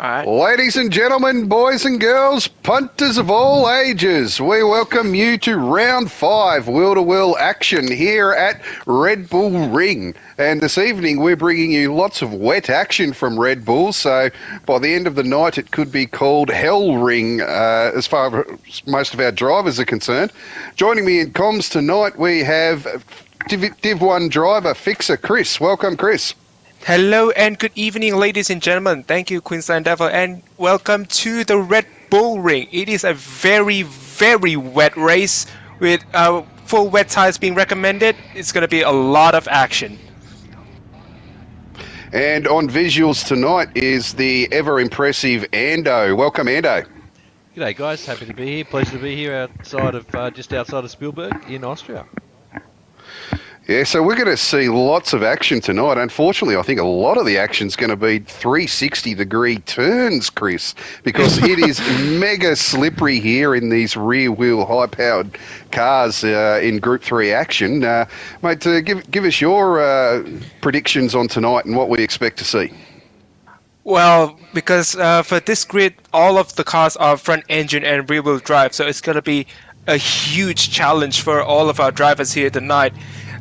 right. Ladies and gentlemen, boys and girls, punters of all ages, we welcome you to round 5 wheel-to-wheel action here at Red Bull Ring. And this evening we're bringing you lots of wet action from Red Bull, so by the end of the night it could be called Hell Ring as far as most of our drivers are concerned. Joining me in comms tonight we have Div1 driver fixer Chris. Welcome, Chris. Hello and good evening, ladies and gentlemen. Thank you, Queensland Devil, and welcome to the Red Bull Ring. It is a very, very wet race with full wet tires being recommended. It's going to be a lot of action. And on visuals tonight is the ever-impressive Ando. Welcome, Ando. G'day guys, happy to be here. Pleasure to be here outside of just outside of Spielberg in Austria. Yeah, so we're going to see lots of action tonight. Unfortunately, I think a lot of the action's going to be 360-degree turns, Chris, because it is mega slippery here in these rear-wheel, high-powered cars in Group 3 action. Mate, give us your predictions on tonight and what we expect to see. Well, because for this grid, all of the cars are front engine and rear-wheel drive, so it's going to be a huge challenge for all of our drivers here tonight.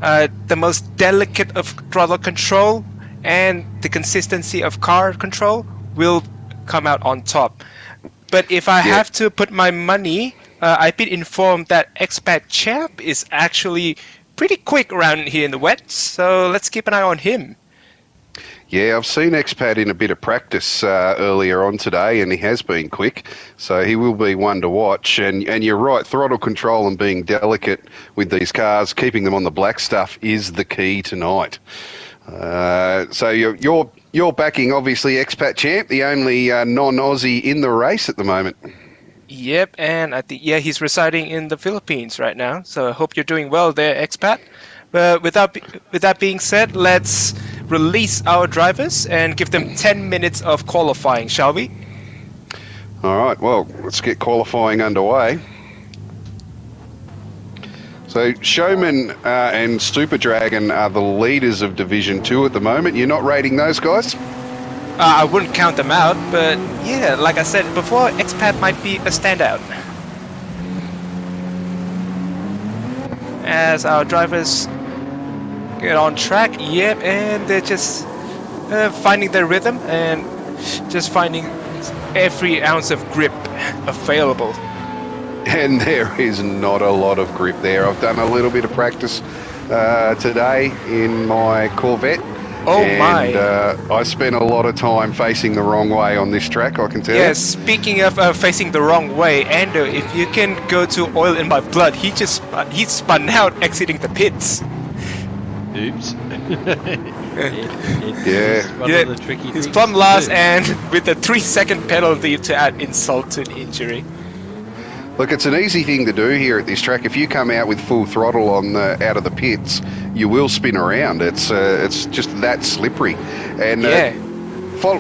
The most delicate of throttle control and the consistency of car control will come out on top. But if I have to put my money, I've been informed that Expat Champ is actually pretty quick around here in the wet, so let's keep an eye on him. Yeah, I've seen Expat in a bit of practice earlier on today, and he has been quick, so he will be one to watch. And you're right, throttle control and being delicate with these cars, keeping them on the black stuff is the key tonight. So you're backing, obviously, Expat Champ, the only non-Aussie in the race at the moment. Yep, and I think he's residing in the Philippines right now, so I hope you're doing well there, Expat. But with that being said, let's release our drivers and give them 10 minutes of qualifying, shall we? All right, well, let's get qualifying underway. So Showman and Super Dragon are the leaders of Division 2 at the moment. You're not rating those guys? I wouldn't count them out, but yeah, like I said before, Expat might be a standout. As our drivers get on track, yep, and they're just finding their rhythm and just finding every ounce of grip available. And there is not a lot of grip there. I've done a little bit of practice today in my Corvette. Oh my! I spent a lot of time facing the wrong way on this track, I can tell you. Yes, speaking of facing the wrong way, Ando, if you can go to Oil in My Blood, he spun out exiting the pits. Oops. He's plumb last and with a 3-second penalty to add insult to injury. Look, it's an easy thing to do here at this track. If you come out with full throttle on out of the pits, you will spin around. It's just that slippery. And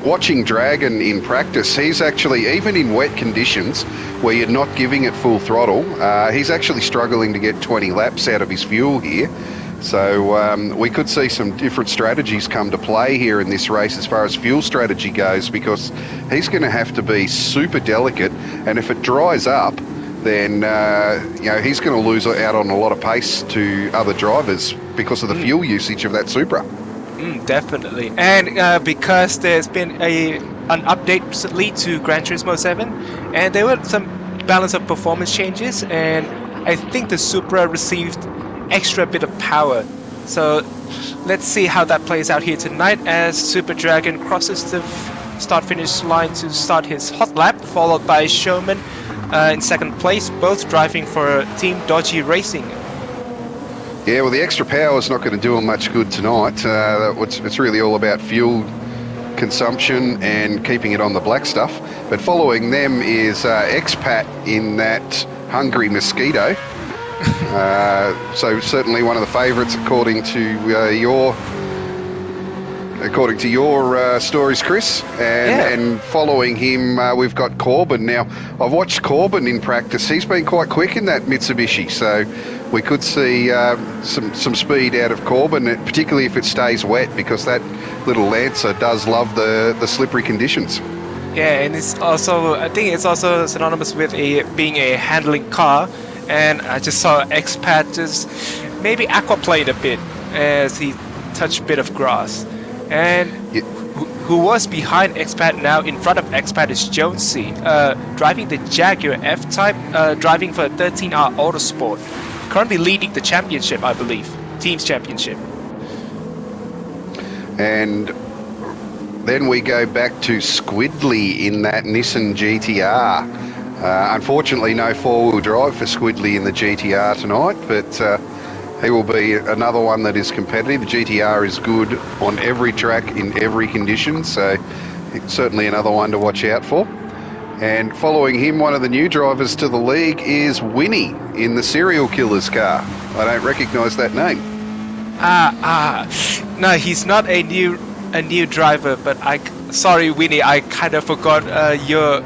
watching Dragon in practice, he's actually, even in wet conditions where you're not giving it full throttle, he's actually struggling to get 20 laps out of his fuel here. So we could see some different strategies come to play here in this race as far as fuel strategy goes, because he's going to have to be super delicate, and if it dries up, then he's going to lose out on a lot of pace to other drivers because of the fuel usage of that Supra. Definitely, and because there's been an update recently to Gran Turismo 7, and there were some balance of performance changes, and I think the Supra received extra bit of power. So let's see how that plays out here tonight as Super Dragon crosses the start-finish line to start his hot lap, followed by Showman in second place, both driving for Team Dodgy Racing. Yeah, well, the extra power is not going to do him much good tonight. It's really all about fuel consumption and keeping it on the black stuff. But following them is Expat in that Hungry Mosquito. So certainly one of the favourites according to your stories, Chris. And following him, we've got Corbin. Now, I've watched Corbin in practice. He's been quite quick in that Mitsubishi, so we could see some speed out of Corbin, particularly if it stays wet, because that little Lancer does love the slippery conditions. Yeah, and it's also, I think it's also synonymous with being a handling car. And I just saw Expat just maybe aquaplane a bit as he touched a bit of grass. And Yeah, who was behind Expat now in front of Expat is Jonesy, driving the Jaguar F-Type, driving for 13R Autosport. Currently leading the championship, I believe. Team's championship. and then we go back to Squidley in that Nissan GTR. Unfortunately, no four-wheel drive for Squidley in the GTR tonight, but he will be another one that is competitive. The GTR is good on every track in every condition, so it's certainly another one to watch out for. And following him, one of the new drivers to the league is Winnie in the Serial Killers car. I don't recognise that name. No, he's not a new driver, but sorry, Winnie, I kind of forgot your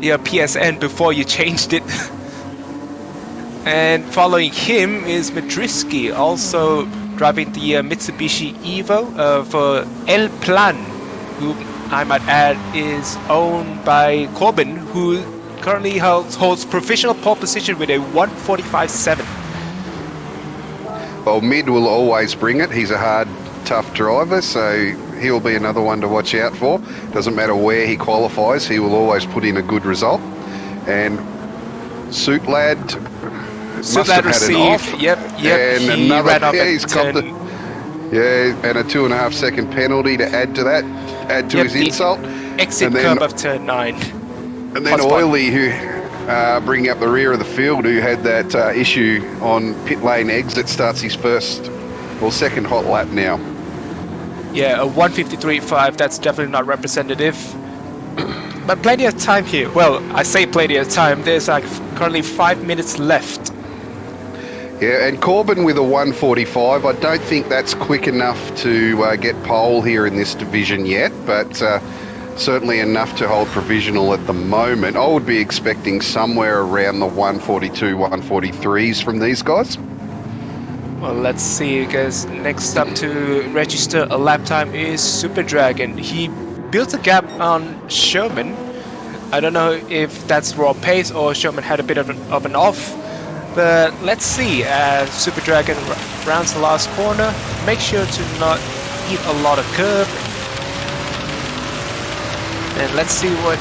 PSN before you changed it. And following him is Madriski, also driving the Mitsubishi Evo for El Plan, who I might add is owned by Corbin, who currently holds provisional pole position with a 145.7. Well, Mid will always bring it. He's a hard, tough driver, so he'll be another one to watch out for. Doesn't matter where he qualifies, he will always put in a good result. And Suit Lad must have had an off. Yep. And he another, ran off he's got the, and a 2.5 second penalty to add to that, his insult. Exit curb of turn 9. And then Oily, who bringing up the rear of the field, who had that issue on pit lane exit, starts his first or second hot lap now. Yeah, a 153.5, that's definitely not representative. But plenty of time here. Well, I say plenty of time. There's like currently 5 minutes left. Yeah, and Corbin with a 145. I don't think that's quick enough to get pole here in this division yet, but certainly enough to hold provisional at the moment. I would be expecting somewhere around the 142, 143s from these guys. Well, let's see, because next up to register a lap time is Super Dragon. He built a gap on Sherman. I don't know if that's raw pace or Sherman had a bit of an off. But let's see, as Super Dragon rounds the last corner, make sure to not eat a lot of curb. And let's see what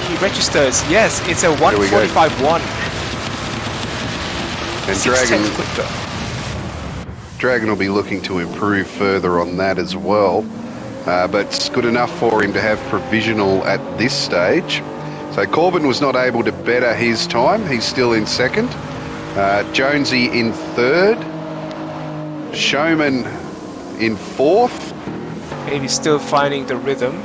he registers. Yes, it's a 145.1. And Dragon will be looking to improve further on that as well. But it's good enough for him to have provisional at this stage. So Corbin was not able to better his time. He's still in second. Jonesy in third. Showman in fourth. Maybe still finding the rhythm.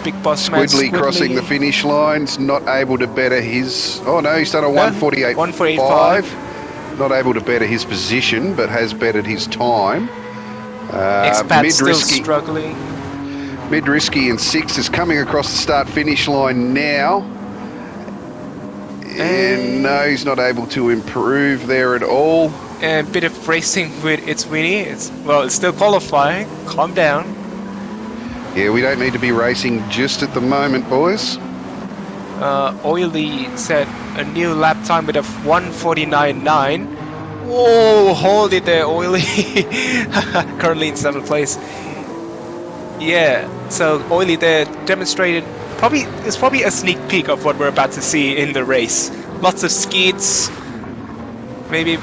Big Boss Man Squidley crossing the finish lines, not able to better his... Oh no, he's done a 148.5. Not able to better his position, but has bettered his time. Expat still struggling. Midrisky in sixth is coming across the start-finish line now. And no, he's not able to improve there at all. And a bit of racing with It's Winnie. It's still qualifying. Calm down. Yeah, we don't need to be racing just at the moment, boys. Oily set a new lap time with a 149.9. Whoa, hold it there, Oily. Currently in 7th place. Yeah, so Oily there demonstrated it's probably a sneak peek of what we're about to see in the race. Lots of skids, maybe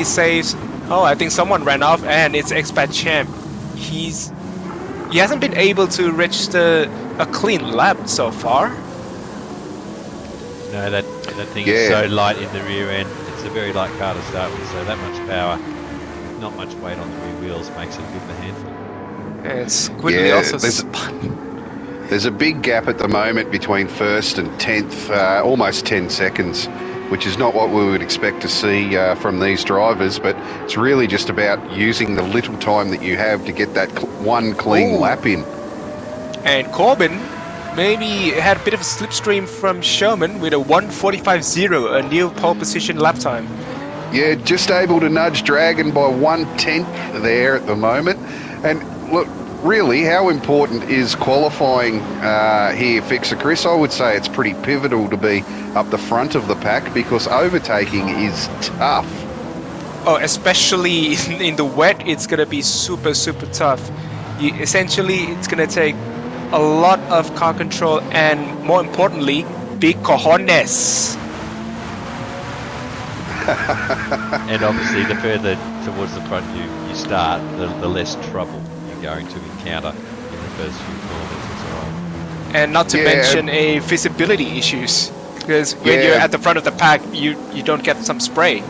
saves. Oh, I think someone ran off, and it's Expat Champ. He hasn't been able to register a clean lap so far. No, that thing is so light in the rear end. It's a very light car to start with, so that much power, not much weight on the rear wheels makes it good to handle. And Squidley also spun. There's a big gap at the moment between first and 10th, almost 10 seconds, which is not what we would expect to see from these drivers, but it's really just about using the little time that you have to get that one clean lap in. And Corbin maybe had a bit of a slipstream from Sherman with a 145.0, a new pole position lap time. Yeah, just able to nudge Dragon by 1/10 there at the moment. And look, really, how important is qualifying here, Fixer Chris? I would say it's pretty pivotal to be up the front of the pack because overtaking is tough. Oh, especially in the wet, it's gonna be super tough. Essentially, it's gonna take a lot of car control and, more importantly, big cojones. And obviously, the further towards the front you start, the less trouble you're going to encounter in the first few corners as well. And not to mention visibility issues, because when you're at the front of the pack, you don't get some spray.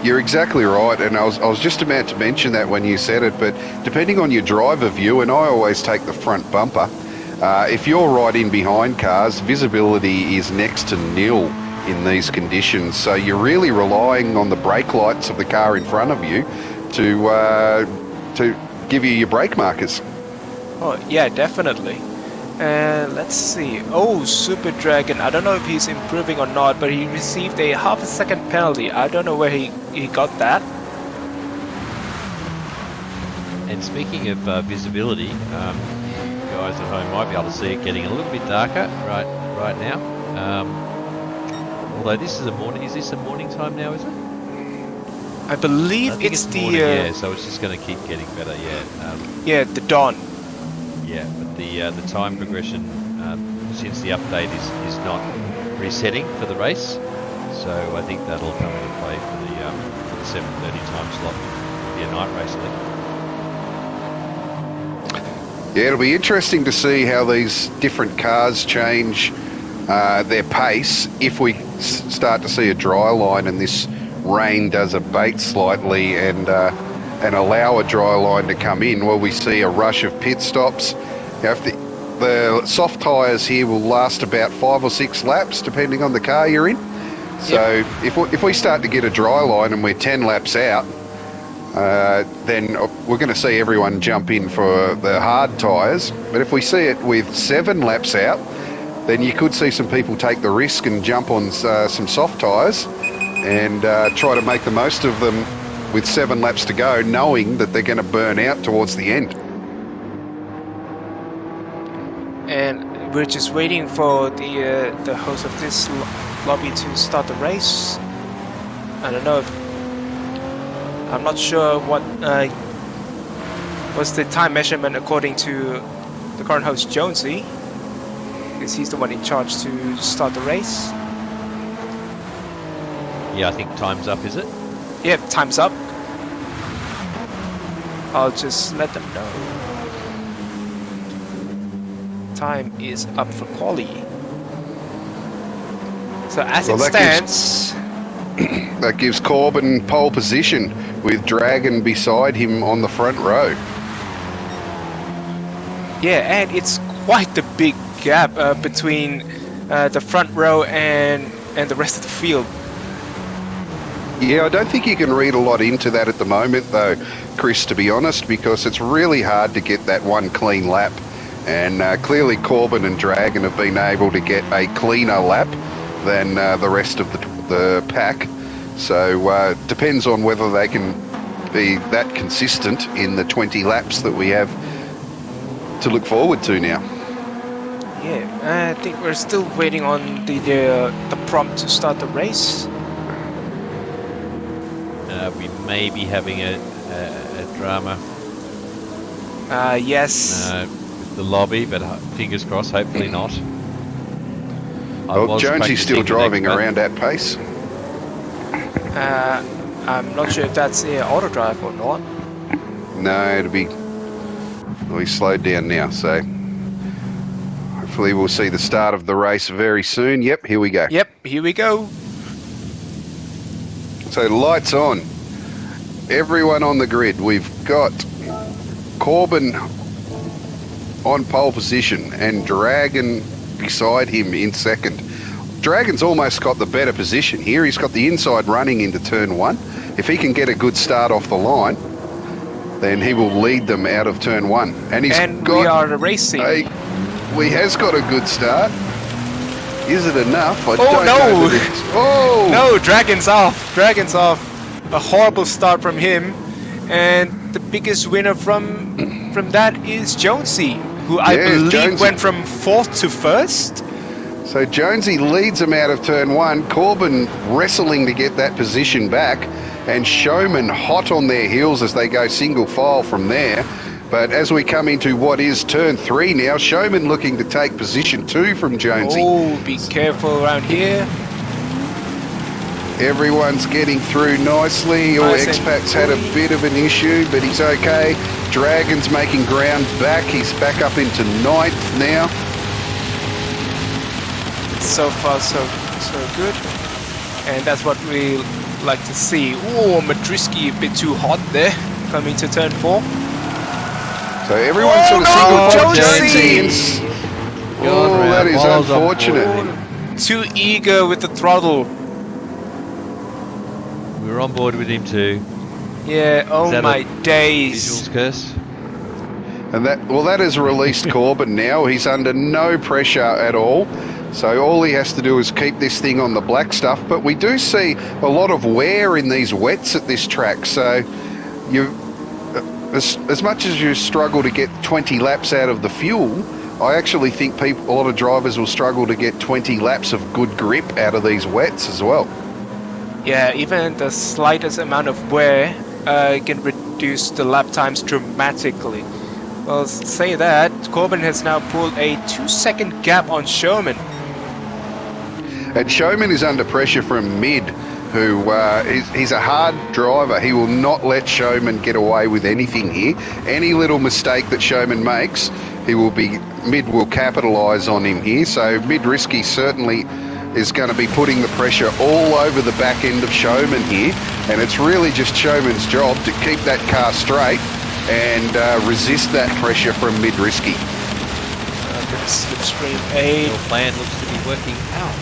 You're exactly right, and I was just about to mention that when you said it, but depending on your driver view, and I always take the front bumper, if you're right in behind cars, visibility is next to nil in these conditions, so you're really relying on the brake lights of the car in front of you to give you your brake markers. Oh yeah, definitely. Let's see. Oh, Super Dragon. I don't know if he's improving or not, but he received a half-a-second penalty. I don't know where he got that. And speaking of visibility, guys at home might be able to see it getting a little bit darker right now. Although this is a morning. Is this a morning time now? Is it? I believe it's the morning, yeah. So it's just going to keep getting better. Yeah. Yeah, the dawn. Yeah, but the time progression since the update is not resetting for the race, so I think that'll come into play for the 7:30 time slot. It'll be a night race, I think. Yeah, it'll be interesting to see how these different cars change their pace if we start to see a dry line and this rain does abate slightly and allow a dry line to come in. Will we see a rush of pit stops? Now, if the soft tyres here will last about 5 or 6 laps, depending on the car you're in. So if we start to get a dry line and we're 10 laps out, then we're going to see everyone jump in for the hard tyres. But if we see it with 7 laps out, then you could see some people take the risk and jump on some soft tyres and try to make the most of them with 7 laps to go, knowing that they're going to burn out towards the end. And we're just waiting for the host of this lobby to start the race. I don't know if... I'm not sure what's the time measurement according to the current host, Jonesy, because he's the one in charge to start the race. Yeah, I think time's up, is it? Yep, time's up. I'll just let them know. Time is up for quali. So as it stands... That gives Corbin pole position with Dragon beside him on the front row. Yeah, and it's quite the big gap between the front row and the rest of the field. Yeah, I don't think you can read a lot into that at the moment, though, Chris, to be honest, because it's really hard to get that one clean lap. And clearly Corbin and Dragon have been able to get a cleaner lap than the rest of the pack. So depends on whether they can be that consistent in the 20 laps that we have to look forward to now. Yeah, I think we're still waiting on the prompt to start the race. We may be having a drama. Yes. With the lobby, but fingers crossed, hopefully not. Well, Jonesy's still driving around at pace. I'm not sure if that's auto drive or not. No, it'll be slowed down now, so hopefully we'll see the start of the race very soon. Yep, here we go. Yep, here we go. So lights on. Everyone on the grid. We've got Corbin on pole position and Dragon beside him in second. Dragon's almost got the better position here. He's got the inside running into turn 1. If he can get a good start off the line, then he will lead them out of turn 1. And we are racing. He has got a good start. Is it enough? I don't know. Oh! No, Dragon's off. Dragon's off. A horrible start from him. And the biggest winner from from that is Jonesy, who I Yes, believe Jonesy. went from 4th to 1st. So Jonesy leads him out of turn 1. Corbin wrestling to get that position back, and Showman hot on their heels as they go single file from there. But as we come into what is turn 3 now, Showman looking to take position 2 from Jonesy. Oh, be careful around here. Everyone's getting through nicely. Nice and Expat's had a clean. bit of an issue, but he's okay. Dragon's making ground back. He's back up into 9th now. So far, so good. And that's what we like to see. Oh, Madriski a bit too hot there, coming to turn 4. So everyone's sort of single Jonesy. Oh, that is unfortunate. Too eager with the throttle. We were on board with him too. Yeah, oh that my a days. Visuals curse. And that has released Corbin now. He's under no pressure at all. So all he has to do is keep this thing on the black stuff. But we do see a lot of wear in these wets at this track. So you, as much as you struggle to get 20 laps out of the fuel, I actually think a lot of drivers will struggle to get 20 laps of good grip out of these wets as well. Yeah, even the slightest amount of wear can reduce the lap times dramatically. Well, say that, Corbin has now pulled a 2-second gap on Showman. And Showman is under pressure from Mid, who he's a hard driver. He will not let Showman get away with anything here. Any little mistake that Showman makes, Mid will capitalise on him here. So Mid Risky certainly is going to be putting the pressure all over the back end of Showman here. And it's really just Showman's job to keep that car straight and resist that pressure from Mid Risky. Slipstream 8. Your plan looks to be working out.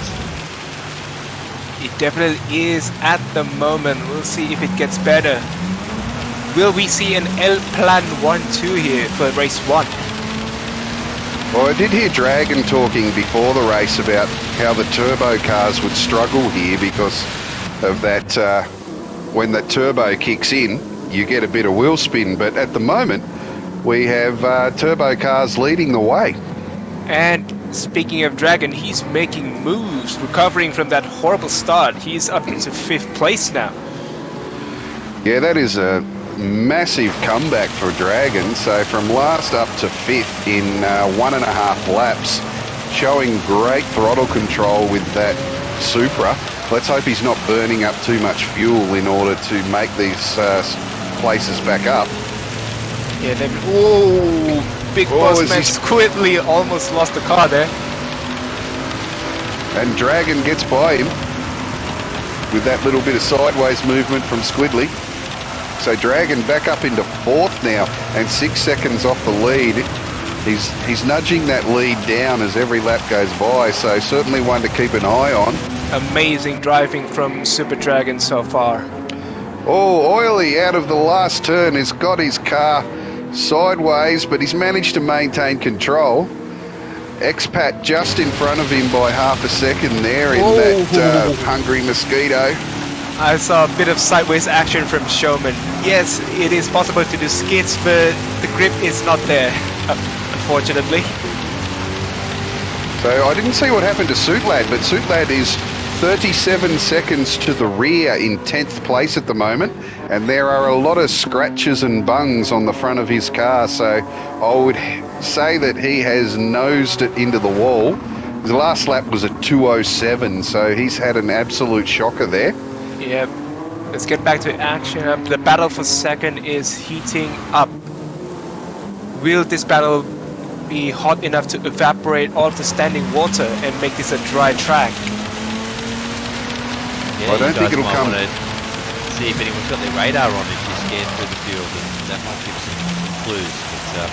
It definitely is at the moment. We'll see if it gets better. Will we see an L Plan 1-2 here for race 1? Well, I did hear Dragon talking before the race about how the turbo cars would struggle here because of that, when that turbo kicks in, you get a bit of wheel spin. But at the moment, we have turbo cars leading the way. And speaking of Dragon, he's making moves, recovering from that horrible start. He's up into 5th place now. Yeah, that is a massive comeback for Dragon. So from last up to 5th in 1.5 laps, showing great throttle control with that Supra. Let's hope he's not burning up too much fuel in order to make these places back up. Yeah, Big Boss Man Squidly almost lost the car there. And Dragon gets by him with that little bit of sideways movement from Squidly. So Dragon back up into 4th now and 6 seconds off the lead. He's nudging that lead down as every lap goes by, so certainly one to keep an eye on. Amazing driving from Super Dragon so far. Oh, Oily out of the last turn has got his car sideways, but he's managed to maintain control. Expat just in front of him by half a second there in that hungry mosquito. I saw a bit of sideways action from Showman. Yes, it is possible to do skids, but the grip is not there, unfortunately. So I didn't see what happened to Suitlad, but Suitlad is 37 seconds to the rear in 10th place at the moment, and there are a lot of scratches and bungs on the front of his car, so I would say that he has nosed it into the wall. His last lap was a 2:07, so he's had an absolute shocker there. Yep. Let's get back to action. The battle for second is heating up. Will this battle be hot enough to evaporate all of the standing water and make this a dry track? Yeah, I don't think it'll come. See if anyone's got their radar on if you're scared through the field, and that might give some clues. But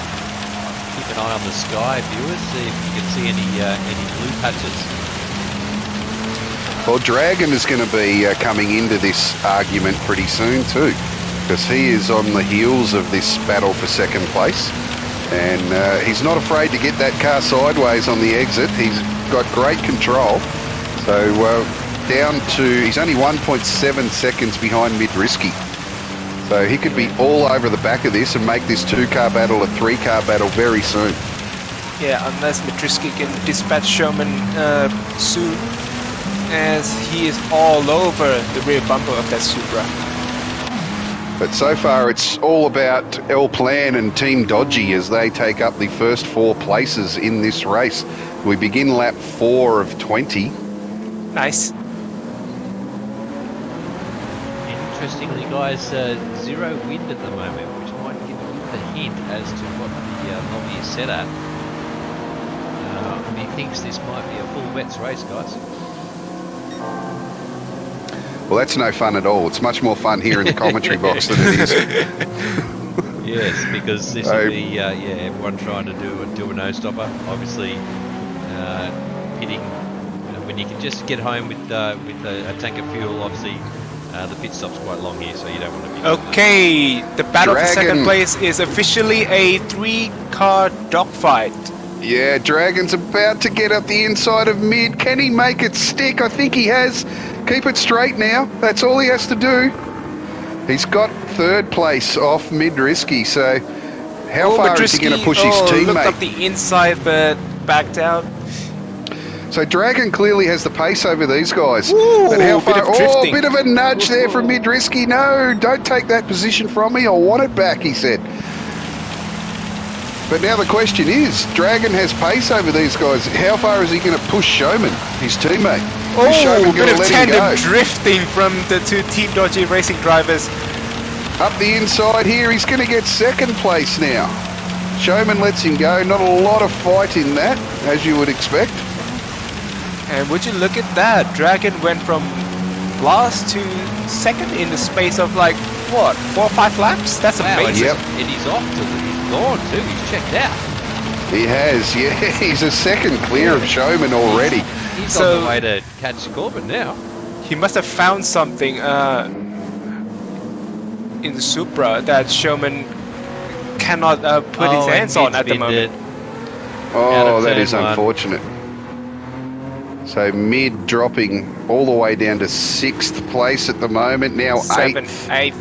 keep an eye on the sky, viewers, see if you can see any blue patches. Well, Dragon is going to be coming into this argument pretty soon too, because he is on the heels of this battle for second place, and he's not afraid to get that car sideways on the exit. He's got great control, so down to, he's only 1.7 seconds behind Mid Risky. So he could be all over the back of this and make this 2-car battle a 3-car battle very soon. Yeah, unless Matriski can dispatch Showman soon, as he is all over the rear bumper of that Supra. But so far it's all about El Plan and Team Dodgy as they take up the first 4 places in this race. We begin lap 4 of 20. Nice. Interestingly, guys, 0 wind at the moment, which might give a bit of a hint as to what the lobby is set at. He thinks this might be a full wets race, guys. Well, that's no fun at all. It's much more fun here in the commentary box than it is. Yes, because this will be everyone trying to do a no-stopper. Obviously, pitting when you can just get home with a tank of fuel. Obviously, the pit stop's quite long here, so you don't want to be. Okay, the battle for second place is officially a 3-car dogfight. Yeah, Dragon's about to get up the inside of mid. Can he make it stick? I think he has. Keep it straight now. That's all he has to do. He's got 3rd place off Mid-Risky, so how far is he going to push his teammate? Looked up the inside but backed out. So Dragon clearly has the pace over these guys. Ooh, but how far? drifting. Bit of a nudge there from Mid-Risky. No, don't take that position from me. I want it back, he said. But now the question is, Dragon has pace over these guys. How far is he going to push Showman, his teammate? Oh, Showman bit of let tandem drifting from the 2 Team Dodgy racing drivers. Up the inside here, he's going to get 2nd place now. Showman lets him go. Not a lot of fight in that, as you would expect. And would you look at that? Dragon went from last to 2nd in the space of like, what, 4 or 5 laps? That's amazing. And he's off to he's gone too. He's checked out. He has, yeah. He's a 2nd clear of Showman already. He's on the way to catch Corbin now. He must have found something in the Supra that Showman cannot put his hands on at the moment. Oh, that is unfortunate. So Mid dropping all the way down to 6th place at the moment. Now 8th.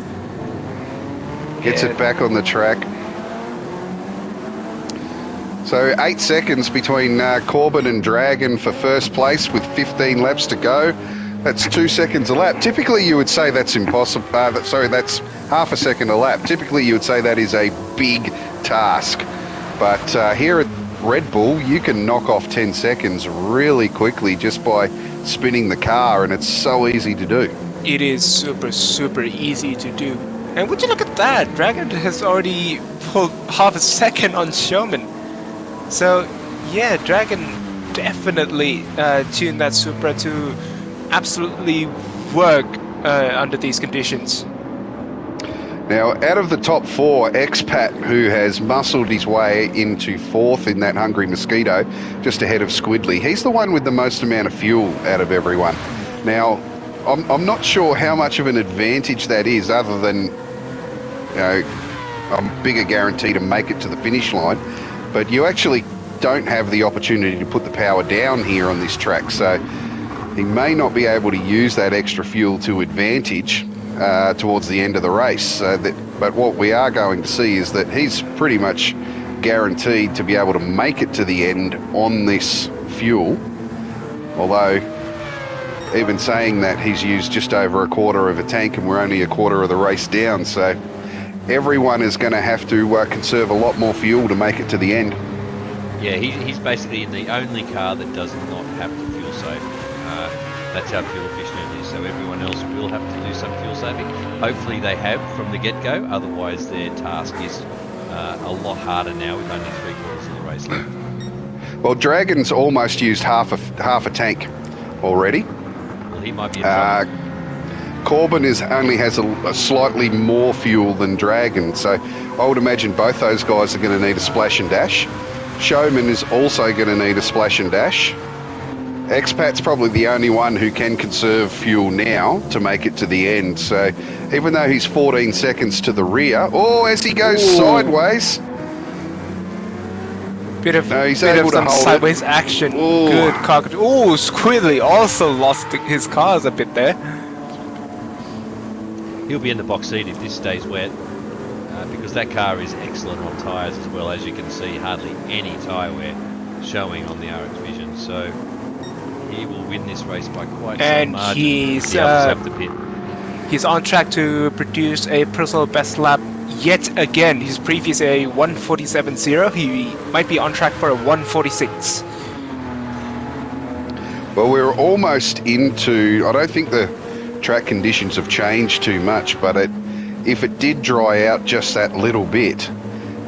Gets it back on the track. So 8 seconds between Corbin and Dragon for 1st place with 15 laps to go. That's 2 seconds a lap. Typically you would say that's impossible. That's half a second a lap. Typically you would say that is a big task. But here at Red Bull, you can knock off 10 seconds really quickly just by spinning the car, and it's so easy to do. It is super, super easy to do. And would you look at that? Dragon has already pulled half a second on Showman. So, yeah, Dragon definitely tuned that Supra to absolutely work under these conditions. Now, out of the top 4, Expat, who has muscled his way into 4th in that Hungry Mosquito, just ahead of Squidly, he's the one with the most amount of fuel out of everyone. Now, I'm not sure how much of an advantage that is, other than, you know, a bigger guarantee to make it to the finish line, but you actually don't have the opportunity to put the power down here on this track, so he may not be able to use that extra fuel to advantage towards the end of the race. But what we are going to see is that he's pretty much guaranteed to be able to make it to the end on this fuel, although even saying that, he's used just over a quarter of a tank and we're only a quarter of the race down, so everyone is going to have to conserve a lot more fuel to make it to the end. Yeah, he's basically the only car that does not have to fuel save. That's how fuel efficient it is, so everyone else will have to do some fuel saving. Hopefully they have from the get-go, otherwise their task is a lot harder now with only 3/4 of the race left. Well, Dragon's almost used half a tank already. Well, he might be in trouble. Corbin only has a slightly more fuel than Dragon, so I would imagine both those guys are going to need a splash and dash. Showman is also going to need a splash and dash. Expat's probably the only one who can conserve fuel now to make it to the end, so even though he's 14 seconds to the rear, as he goes sideways. Bit of some sideways action. Good cock. Squidly also lost his cars a bit there. he'll be in the box seat if this stays wet, because that car is excellent on tyres as well. As you can see, hardly any tyre wear showing on the RX Vision, so he will win this race by quite some margin. He's have to pit. He's on track to produce a personal best lap yet again. His previous a 1:47.0. He might be on track for a 1:46. Well, we're almost into, I don't think the track conditions have changed too much, but if it did dry out just that little bit,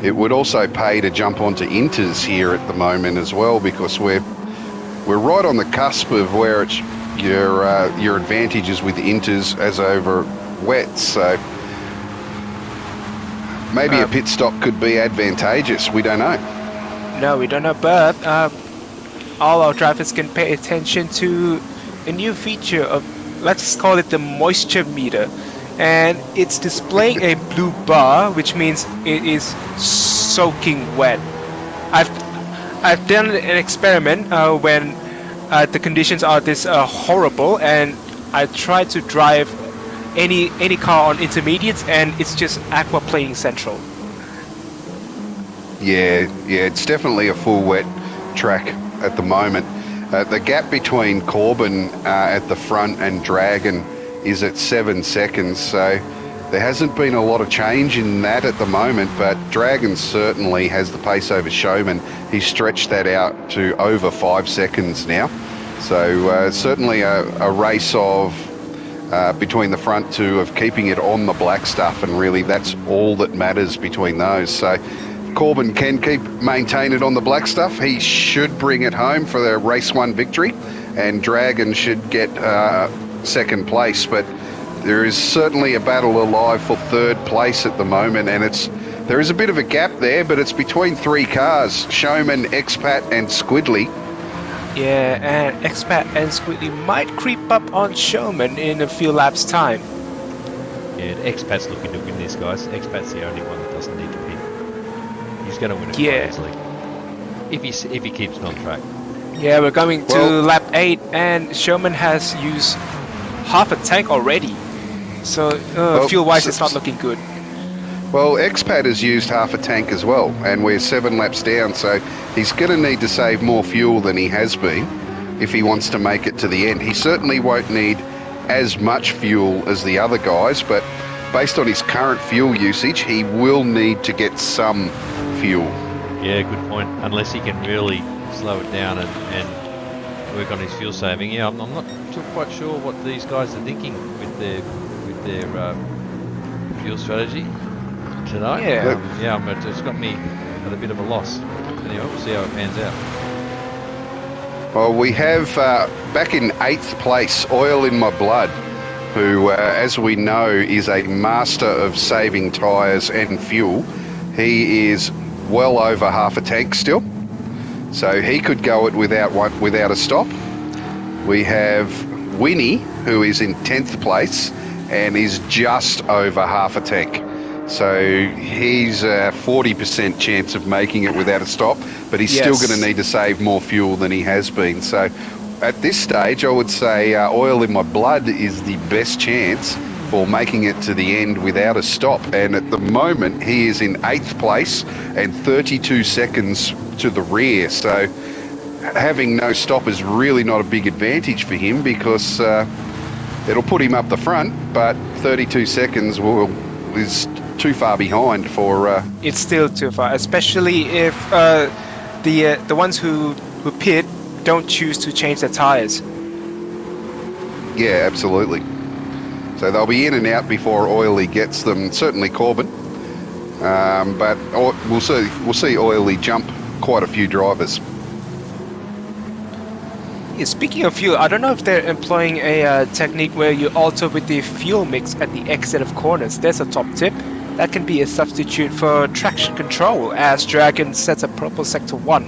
it would also pay to jump onto inters here at the moment as well, because we're right on the cusp of where it's your advantages with inters as over wets. So maybe a pit stop could be advantageous. We don't know. No, we don't know, but all our drivers can pay attention to a new feature of, let's call it the moisture meter, and it's displaying a blue bar, which means it is soaking wet. I've done an experiment when the conditions are this horrible, and I tried to drive any car on intermediates, and it's just aquaplaning central. Yeah, it's definitely a full wet track at the moment. The gap between Corbin at the front and Dragon is at 7 seconds, so there hasn't been a lot of change in that at the moment, but Dragon certainly has the pace over Showman. He's stretched that out to over 5 seconds now. So certainly a race of between the front two of keeping it on the black stuff, and really that's all that matters between those. So Corbin can maintain it on the black stuff. He should bring it home for the race 1 victory, and Dragon should get second place. But there is certainly a battle alive for third place at the moment, and there is a bit of a gap there, but it's between 3 cars: Showman, Expat and Squidly. Yeah, and Expat and Squidly might creep up on Showman in a few laps' time. Yeah, Expat's looking to win this, guys. Expat's the only one that doesn't need to pit. He's going to win it quite easily if he keeps it on track. Yeah, we're going to lap 8, and Showman has used half a tank already. So fuel-wise, it's not looking good. Well, Expat has used half a tank as well, and we're 7 laps down, so he's going to need to save more fuel than he has been if he wants to make it to the end. He certainly won't need as much fuel as the other guys, but based on his current fuel usage, he will need to get some fuel. Yeah, good point. Unless he can really slow it down and work on his fuel saving. Yeah, I'm not quite sure what these guys are thinking with their fuel strategy tonight. Yeah, it's got me at a bit of a loss. Anyway, we'll see how it pans out. Well, we have back in 8th place, Oil in My Blood, who, as we know, is a master of saving tyres and fuel. He is well over half a tank still, so he could go it without a stop. We have Winnie, who is in 10th place and is just over half a tank. So he's a 40% chance of making it without a stop, but he's still going to need to save more fuel than he has been. So at this stage, I would say Oil in My Blood is the best chance for making it to the end without a stop. And at the moment, he is in 8th place and 32 seconds to the rear. So having no stop is really not a big advantage for him, because it'll put him up the front, but 32 seconds is too far behind for... It's still too far, especially if the ones who pit don't choose to change their tires. Yeah, absolutely. So they'll be in and out before Oily gets them, certainly Corbin. But we'll see Oily jump quite a few drivers. Yeah, speaking of fuel, I don't know if they're employing a technique where you alter with the fuel mix at the exit of corners. There's a top tip. That can be a substitute for traction control, as Dragon sets a purple sector 1.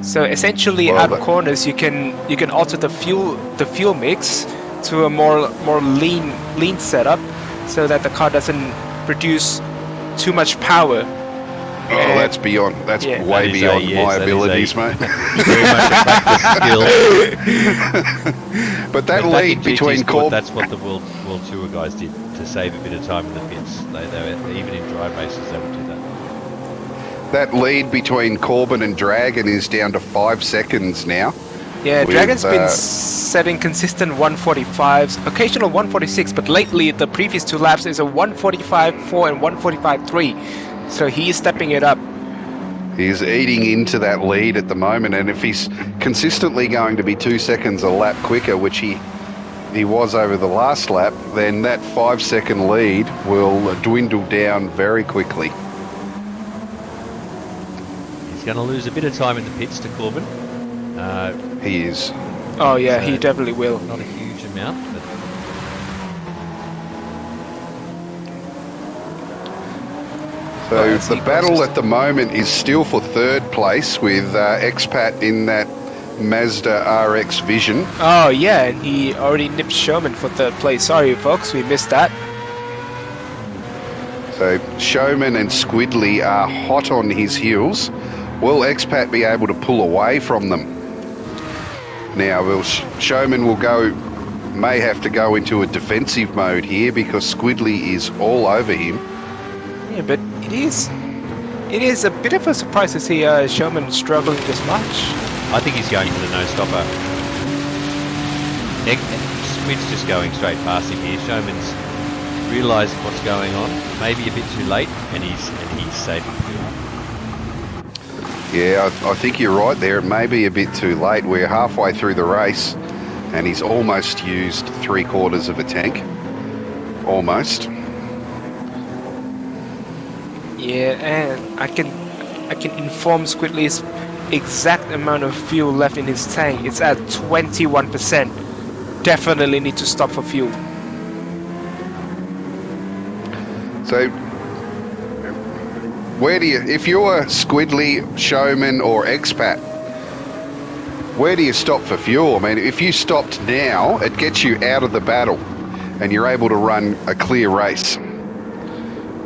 So essentially, out of corners, you can alter the fuel mix to a more lean setup, so that the car doesn't produce too much power Oh, And that's beyond. That's yeah. way beyond my abilities, mate. Very much a practice skill. But that But back in lead GT between Sport, that's what the World Tour guys did to save a bit of time in the pits. They were, even in dry races, they would do that. that lead between Corbin and Dragon is down to 5 seconds now. Yeah, with, Dragon's been setting consistent 145s, occasional 146, but lately the previous 2 laps is a 145.4 and 145.3. So he's stepping it up. He's eating into that lead at the moment, and if he's consistently going to be 2 seconds a lap quicker, which he was over the last lap, then that 5 second lead will dwindle down very quickly. He's going to lose a bit of time in the pits to Corbin. He is. Oh yeah, he definitely will. Not a huge amount, but So the battle at the moment is still for 3rd place with Expat in that Mazda RX Vision. Oh yeah, and he already nipped Sherman for 3rd place. Sorry folks, we missed that. So Showman and Squidly are hot on his heels. Will Expat be able to pull away from them? Now, Showman may have to go into a defensive mode here because Squidly is all over him. Yeah, but it is a bit of a surprise to see Showman struggling this much. I think he's going for the no-stopper. Squid's just going straight past him here. Showman's realised what's going on, maybe a bit too late, and he's saving fuel. Yeah, I think you're right there. It may be a bit too late. We're halfway through the race, and he's almost used 3/4 of a tank. Almost. Yeah, and I can inform Squidly's exact amount of fuel left in his tank. It's at 21%. Definitely need to stop for fuel. So, if you're Squidly, Showman, or Expat, where do you stop for fuel? I mean, if you stopped now, it gets you out of the battle, and you're able to run a clear race.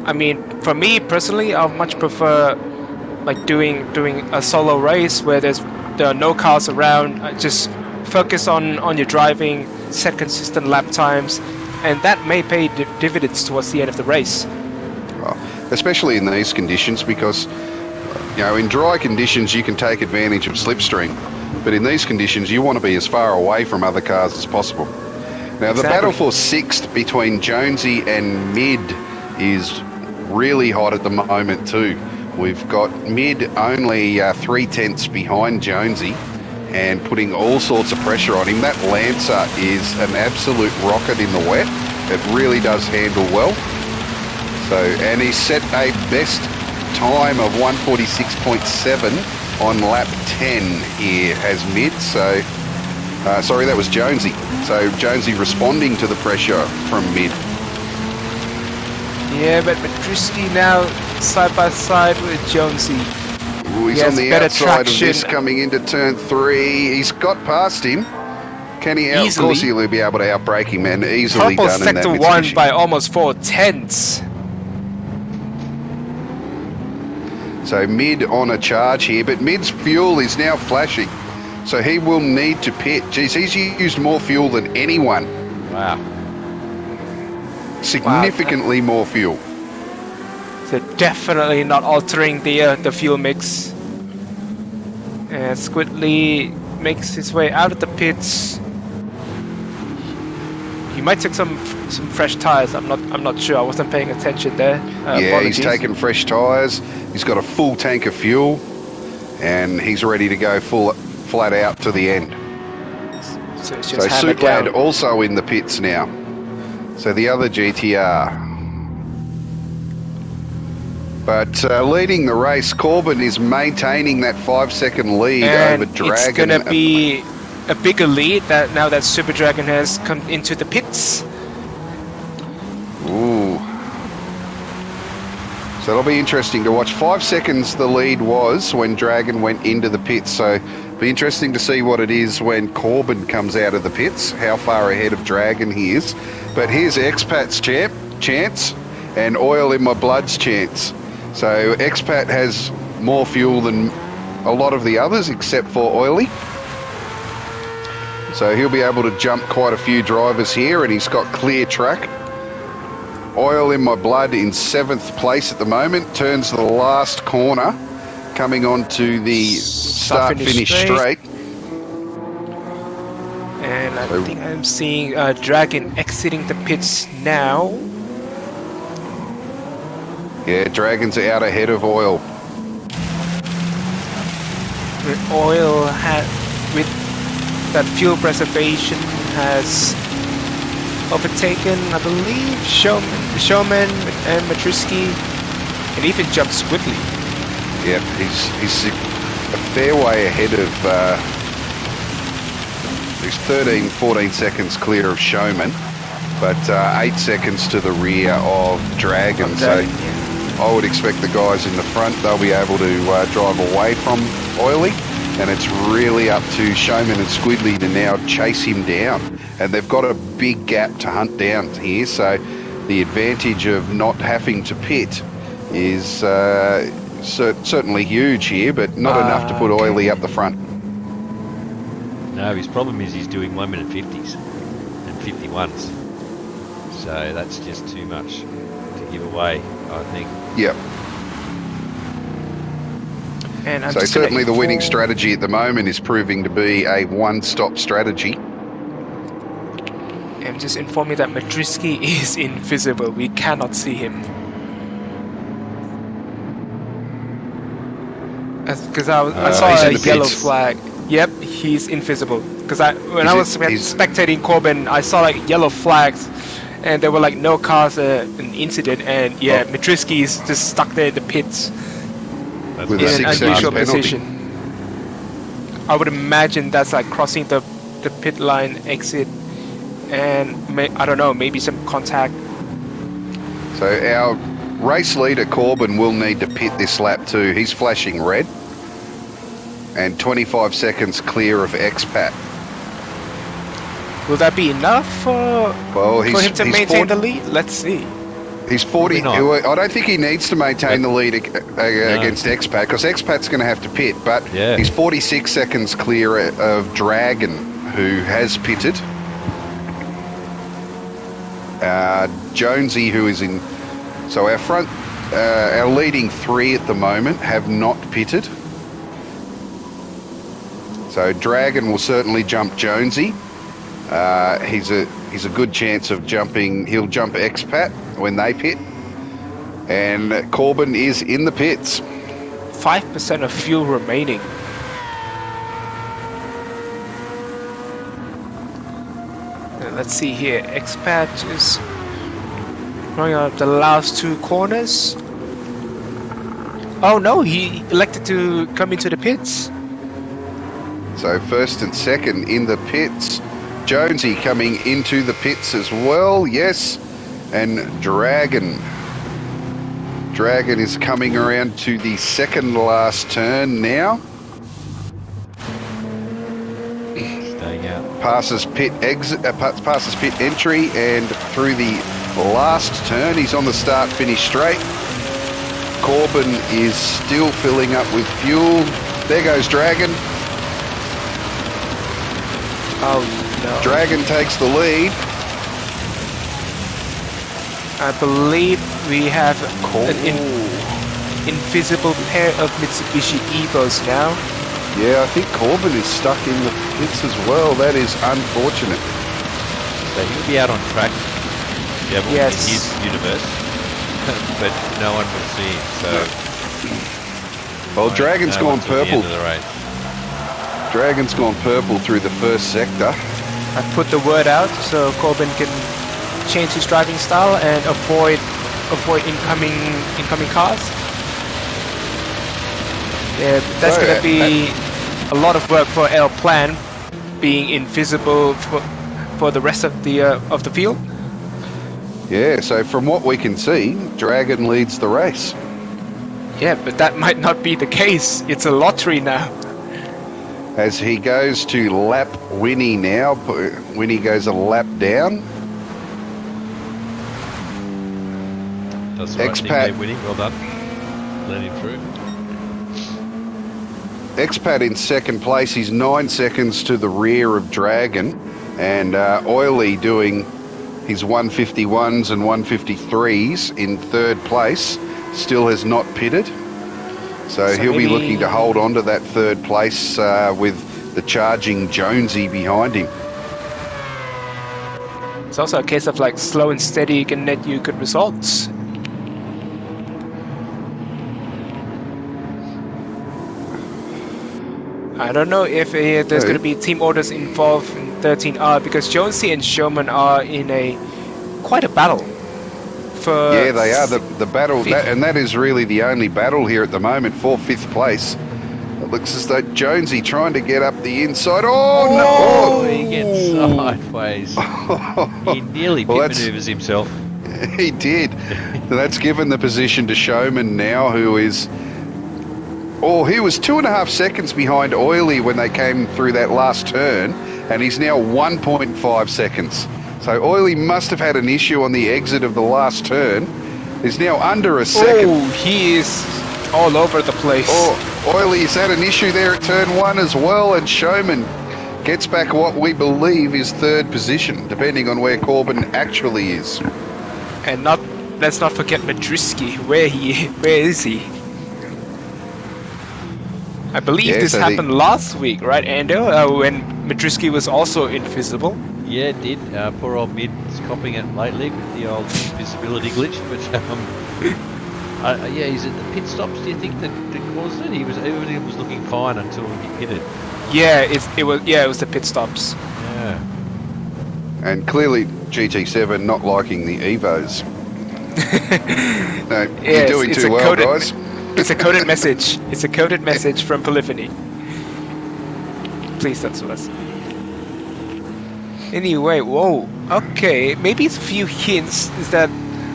I mean, for me personally, I much prefer like doing a solo race where there are no cars around. Just focus on your driving, set consistent lap times, and that may pay dividends towards the end of the race. Especially in these conditions, because in dry conditions you can take advantage of slipstream, but in these conditions you want to be as far away from other cars as possible. Now the battle for 6th between Jonesy and Mid is really hot at the moment too. We've got Mid only 3/10 behind Jonesy and putting all sorts of pressure on him. That Lancer is an absolute rocket in the wet. It really does handle well. So, and he set a best time of 146.7 on lap 10 here as Mid. So, sorry, that was Jonesy. So Jonesy responding to the pressure from Mid. Yeah, but Madriski now side by side with Jonesy. Ooh, he's on the outside of this coming into turn 3. He's got past him. Can he? Of course he'll be able to outbrake him, and easily Purple done in that sector 1 by almost 4/10. So Mid on a charge here, but Mid's fuel is now flashing, so he will need to pit. Geez, he's used more fuel than anyone. Wow. Significantly more fuel. So definitely not altering the fuel mix. And Squidly makes his way out of the pits. He might take some fresh tires. I'm not sure. I wasn't paying attention there. Yeah, he's taken fresh tires. He's got a full tank of fuel, and he's ready to go flat out to the end. So Suitlad also in the pits now. So the other GTR. But leading the race, Corbin is maintaining that 5-second lead over Dragon. It's going to be a bigger lead now that Super Dragon has come into the pits. Ooh. So it'll be interesting to watch. 5 seconds the lead was when Dragon went into the pits. So it'll be interesting to see what it is when Corbin comes out of the pits, how far ahead of Dragon he is. But here's Expat's chance and Oil in My Blood's chance. So Expat has more fuel than a lot of the others except for Oily. So he'll be able to jump quite a few drivers here, and he's got clear track. Oil in my blood in 7th place at the moment, turns the last corner, coming onto the start-finish straight. And I think I'm seeing Dragon exiting the pits now. Yeah, Dragon's out ahead of Oil. Oil with that fuel preservation has overtaken, I believe, Showman and Matrisky, and even jumped Squiggly. Yep, he's a fair way ahead of. He's 13, 14 seconds clear of Showman, but 8 seconds to the rear of Dragon. So I would expect the guys in the front, they'll be able to drive away from Oily, and it's really up to Showman and Squiggly to now chase him down. And they've got a big gap to hunt down here, so the advantage of not having to pit is certainly huge here, but not enough to put Oily up the front. No, his problem is he's doing 1 minute 50s and 51s. So that's just too much to give away, I think. Yep. And I'm so certainly the winning strategy at the moment is proving to be a one-stop strategy. I'm just informing that Matrisky is invisible. We cannot see him. Because I saw a yellow flag. Yep, he's invisible. Because when I was spectating Corbin, I saw like yellow flags, and there were like no cars, an incident, and yeah, Matrisky is just stuck there in the pits. With in a an 6 unusual penalty. position. I would imagine that's like crossing the pit line exit, and I don't know, maybe some contact. So our race leader Corbin will need to pit this lap too. He's flashing red, and 25 seconds clear of Expat. Will that be enough for him to maintain the lead? Let's see. He's 40. I don't think he needs to maintain the lead against Expat, because Expat's going to have to pit, but he's 46 seconds clear of Dragon, who has pitted. Jonesy, who is in... So our front, our leading 3 at the moment have not pitted. So Dragon will certainly jump Jonesy. He's a good chance of jumping. He'll jump Expat when they pit, and Corbin is in the pits. 5% of fuel remaining. Let's see here. Expat is running out the last 2 corners. Oh no, he elected to come into the pits. So first and second in the pits. Jonesy coming into the pits as well, yes. And Dragon is coming around to the second last turn now. Staying out. Passes pit exit, passes pit entry, and through the last turn, he's on the start-finish straight. Corbin is still filling up with fuel. There goes Dragon. Oh no. Dragon takes the lead. I believe we have an invisible pair of Mitsubishi Evos now. Yeah, I think Corbin is stuck in the pits as well. That is unfortunate. So he'll be out on track, in his universe, but no one will see him. So, well, Dragon's gone purple. Dragon's gone purple through the first sector. I put the word out so Corbin can change his driving style and avoid incoming cars. Yeah, that's gonna be a lot of work for our plan, being invisible for the rest of the field. Yeah, so from what we can see, Dragon leads the race. Yeah, but that might not be the case. It's a lottery now. As he goes to lap Winnie now, Winnie goes a lap down. That's the right thing there, Winnie. Well done. let him through. Expat in second place. He's 9 seconds to the rear of Dragon, and Oily doing his 151s and 153s in third place. Still has not pitted, so he'll be looking to hold on to that third place with the charging Jonesy behind him. It's also a case of like slow and steady can net you good results. I don't know if there's going to be team orders involved in 13R, because Jonesy and Showman are in quite a battle. Yeah, they are. The battle, and that is really the only battle here at the moment for 5th place. It looks as though Jonesy trying to get up the inside. Oh, no! Oh, he gets sideways. He nearly pit maneuvers himself. He did. That's given the position to Showman now, who is... Oh, he was 2.5 seconds behind Oily when they came through that last turn, and he's now 1.5 seconds. So Oily must have had an issue on the exit of the last turn. He's now under a second. Oh, he is all over the place. Oh, Oily's had an issue there at turn 1 as well, and Showman gets back what we believe is third position, depending on where Corbin actually is. And let's not forget Madriski. Where is he? I believe this happened last week, right, Ando? When Madriski was also invisible. Yeah, it did. Poor old Mid is copying it lately with the old visibility glitch. But yeah, he's at the pit stops. Do you think that caused it? Everything was looking fine until he pitted. Yeah, it was the pit stops. Yeah. And clearly GT7 not liking the Evos. No, you're doing too well, guys. It's a coded message. It's a coded message from Polyphony. Please don't sue us. Anyway, whoa. Okay, maybe it's a few hints. Is that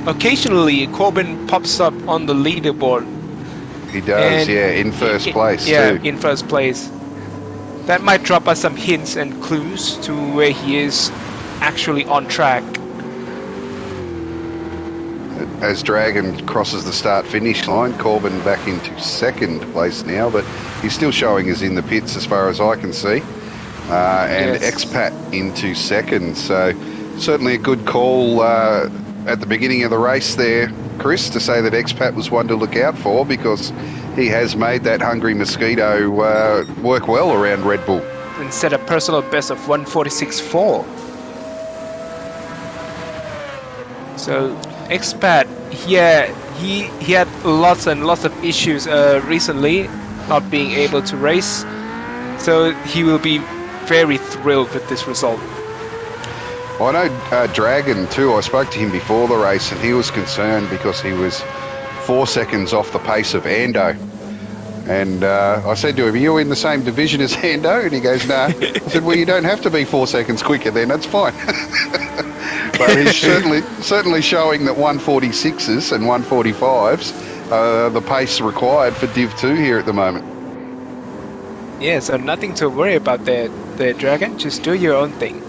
occasionally Corbin pops up on the leaderboard. He does, yeah, in first place. Yeah, too. in first place. That might drop us some hints and clues to where he is actually on track. As Dragon crosses the start-finish line, Corbin back into second place now, but he's still showing us in the pits as far as I can see. And yes. Expat into second, so certainly a good call at the beginning of the race there, Chris, to say that Expat was one to look out for, because he has made that Hungry Mosquito work well around Red Bull. And set a personal best of 146.4. So Expat, yeah, he had lots and lots of issues recently, not being able to race. So he will be very thrilled with this result. I know Dragon too. I spoke to him before the race, and he was concerned because he was 4 seconds off the pace of Ando. And I said to him, "Are you in the same division as Ando?" And he goes, "No." I said, "Well, you don't have to be 4 seconds quicker then. That's fine." But he's certainly showing that 146s and 145s are the pace required for Div2 here at the moment. Yeah, so nothing to worry about there, Dragon. Just do your own thing.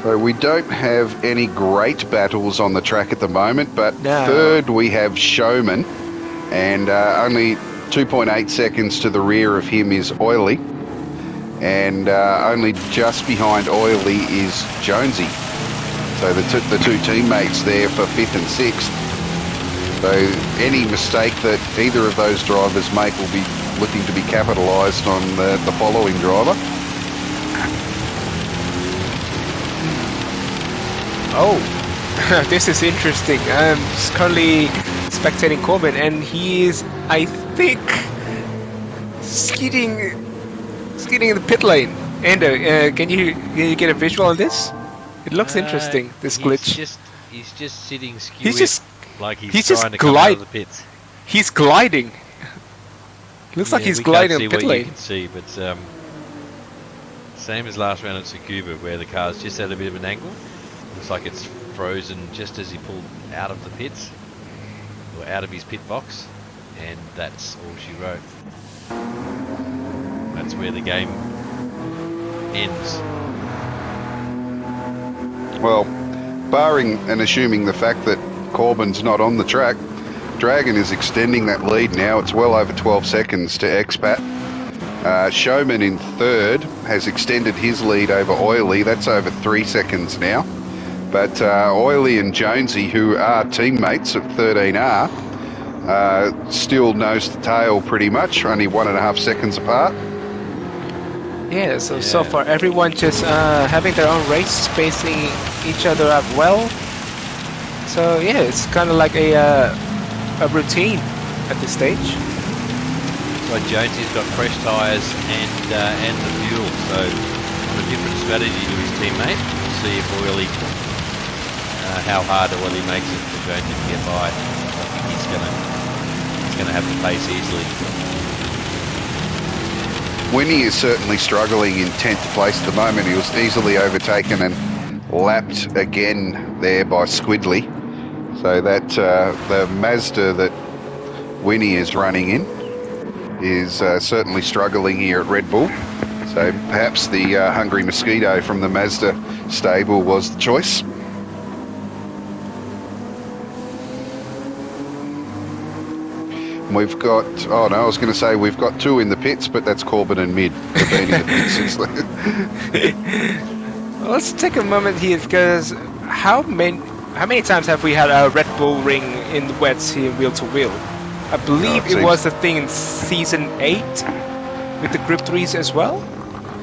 So we don't have any great battles on the track at the moment, but No. third we have Showman, and only 2.8 seconds to the rear of him is Oily, and only just behind Oily is Jonesy. So the two teammates there for 5th and 6th. So any mistake that either of those drivers make will be looking to be capitalised on the following driver. Oh, this is interesting. I'm currently spectating Corbin, and he is, I think, skidding in the pit lane. Ando, can you get a visual on this? It looks interesting. This glitch. He's just sitting skewed. He's just trying to come out of the pits. He's gliding. Looks like he's gliding in the pit lane. You can see, but same as last round at Tsukuba, where the car's just at a bit of an angle. Looks like it's frozen just as he pulled out of the pits, or out of his pit box, and that's all she wrote. That's where the game ends. Well, barring and assuming the fact that Corbin's not on the track. Dragon is extending that lead now. It's well over 12 seconds to Expat. Showman in third has extended his lead over Oily. That's over 3 seconds now. But Oily and Jonesy, who are teammates of 13R, still nose to tail pretty much, only 1.5 seconds apart. Yeah, so far everyone just having their own race, spacing each other up well. So yeah, it's kind of like a routine at this stage. So Jonesy's got fresh tyres and the fuel, so on a different strategy to his teammate. We'll see if Oily, how hard Oily makes it for Jonesy to get by. I think he's gonna have the pace easily. Winnie is certainly struggling in 10th place at the moment. He was easily overtaken and lapped again there by Squidley. So that the Mazda that Winnie is running in is certainly struggling here at Red Bull. So perhaps the Hungry Mosquito from the Mazda stable was the choice. We've got, oh no, I was going to say we've got 2 in the pits, but that's Corbin and Mid. They've been in the pits. Well, let's take a moment here because how many times have we had a Red Bull ring in the wets here wheel to wheel? I believe it was a thing in season 8 with the Gr3s as well.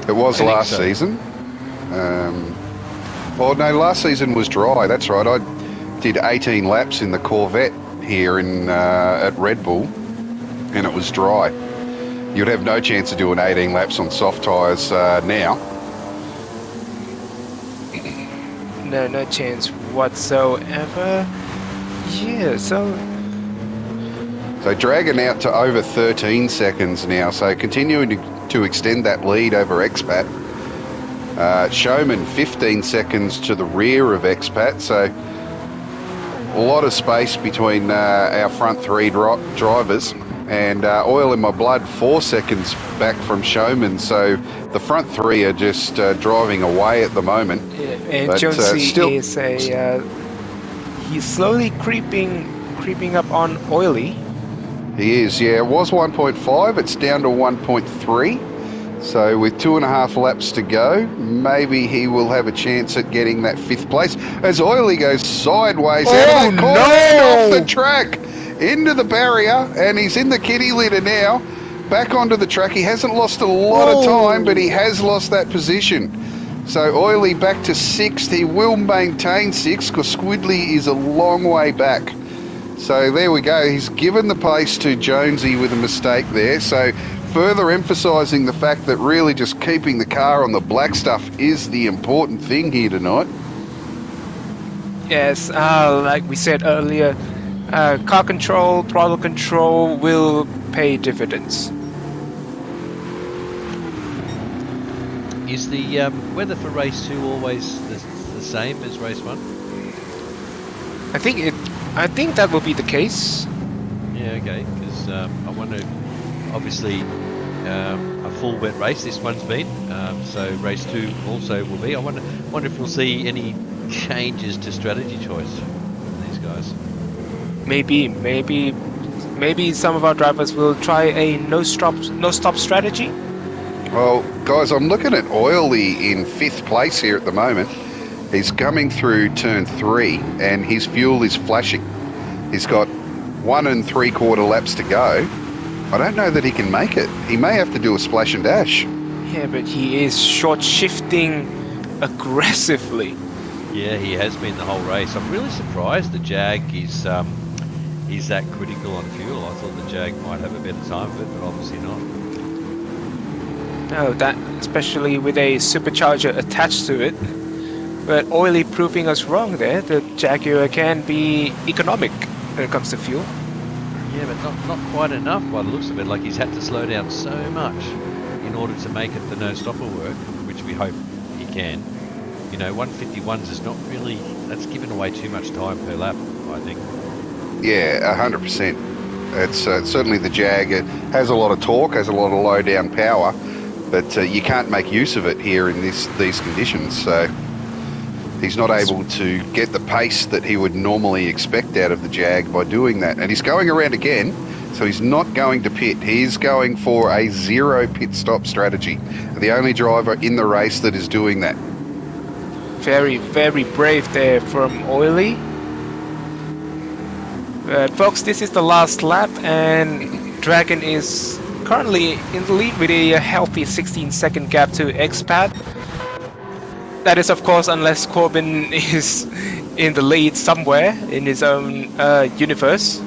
It was last season. Well, no, last season was dry. That's right. I did 18 laps in the Corvette here in at Red Bull, and it was dry. You'd have no chance of doing 18 laps on soft tyres now. No chance whatsoever. Yeah, so Dragon out to over 13 seconds now, so continuing to extend that lead over Expat. Showman 15 seconds to the rear of Expat, so a lot of space between our front 3 drivers. And Oil in My Blood 4 seconds back from Showman, so the front 3 are just driving away at the moment. Yeah, and Jonesy is he's slowly creeping up on Oily. He is, yeah. It was 1.5, it's down to 1.3. So with 2.5 laps to go, maybe he will have a chance at getting that 5th place. As Oily goes sideways out of that corner and off the track into the barrier, and he's in the kitty litter now, back onto the track. He hasn't lost a lot of time, but he has lost that position. So Oily back to 6th. He will maintain 6th because Squidley is a long way back. So there we go. He's given the place to Jonesy with a mistake there. So further emphasising the fact that really just keeping the car on the black stuff is the important thing here tonight. Yes, like we said earlier, car control, throttle control will pay dividends. Is the weather for race 2 always the same as race 1? I think that will be the case. Yeah, okay, because I wonder, obviously a full wet race this one's been, so race 2 also will be. I wonder if we'll see any changes to strategy choice from these guys. Maybe some of our drivers will try a no stop strategy. Well, guys, I'm looking at Oily in 5th place here at the moment. He's coming through turn 3 and his fuel is flashing. He's got 1 3/4 laps to go. I don't know that he can make it. He may have to do a splash and dash. Yeah, but he is short shifting aggressively. Yeah, he has been the whole race. I'm really surprised the Jag is that critical on fuel. I thought the Jag might have a better time of it, but obviously not. No, that especially with a supercharger attached to it. But Oily proving us wrong there. The Jaguar can be economic when it comes to fuel. Yeah, but not quite enough by the looks of it. Like he's had to slow down so much in order to make it the no stopper work, which we hope he can. You know, 151s is not really, that's given away too much time per lap, I think. Yeah, 100%. It's certainly the Jag. It has a lot of torque, has a lot of low down power, but you can't make use of it here in these conditions. So He's not able to get the pace that he would normally expect out of the Jag by doing that. And he's going around again, so he's not going to pit. He's going for a 0 pit stop strategy. The only driver in the race that is doing that. Very, very brave there from Oily. Folks, this is the last lap, and Dragon is currently in the lead with a healthy 16-second gap to Expat. That is, of course, unless Corbin is in the lead somewhere in his own universe.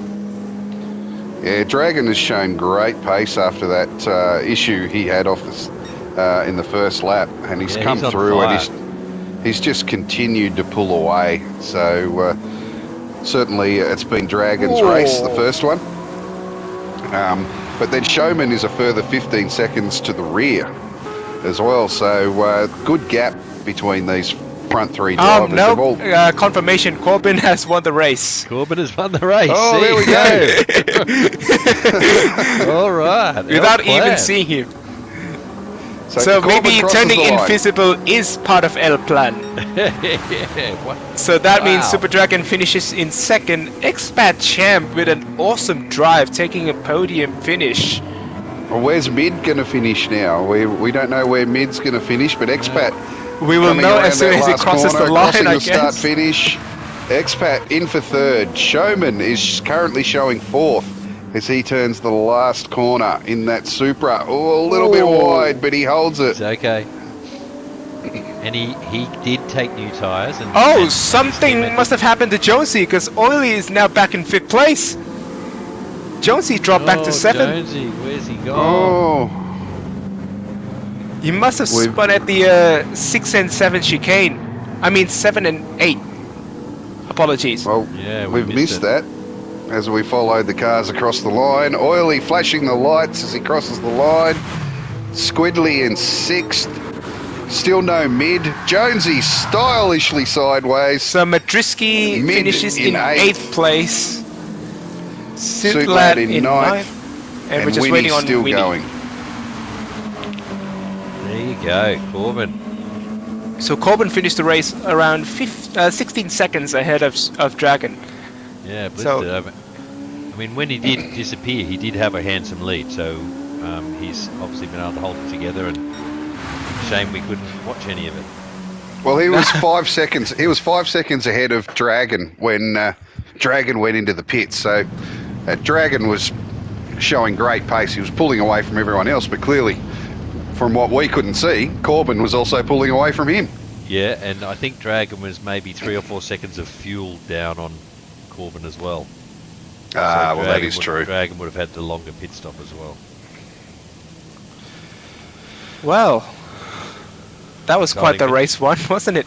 Yeah, Dragon has shown great pace after that issue he had off in the first lap, and he's come through and he's just continued to pull away. So certainly it's been Dragon's race, the first one. But then Showman is a further 15 seconds to the rear as well. So good gap between these front three drivers. Oh, no. Confirmation. Corbin has won the race. Corbin has won the race. Oh, there we go. All right. Without even seeing him. So maybe turning invisible is part of El Plan. So that means Super Dragon finishes in second. Expat Champ with an awesome drive, taking a podium finish. Well, where's Mid going to finish now? We don't know where Mid's going to finish, but Expat... We will know as soon as he crosses the line, I guess. Start finish. Expat in for third. Showman is currently showing fourth as he turns the last corner in that Supra. Oh, a little bit wide, but he holds it. It's okay. And he did take new tyres. Something must have happened to Jonesy, because Oily is now back in 5th place. Jonesy dropped back to 7th. Jonesy, where's he gone? You must have spun at the 6 and 7 chicane. I mean 7 and 8. Apologies. Well, yeah, we've missed that as we followed the cars across the line. Oily flashing the lights as he crosses the line. Squidly in 6th. Still no Mid. Jonesy stylishly sideways. So Madriski finishes in 8th place. Sutlat in 9th. And we're just waiting on still Winnie. Going. There you go, Corbin. So Corbin finished the race around 16 seconds ahead of Dragon. Yeah, blistered. I mean, when he did disappear, he did have a handsome lead, so he's obviously been able to hold it together, and shame we couldn't watch any of it. Well, he was 5 seconds. He was 5 seconds ahead of Dragon when Dragon went into the pits. So Dragon was showing great pace. He was pulling away from everyone else, but clearly, from what we couldn't see, Corbin was also pulling away from him. Yeah, and I think Dragon was maybe 3 or 4 seconds of fuel down on Corbin as well. Well, that is true. Dragon would have had the longer pit stop as well. Well, that was quite the race one, wasn't it?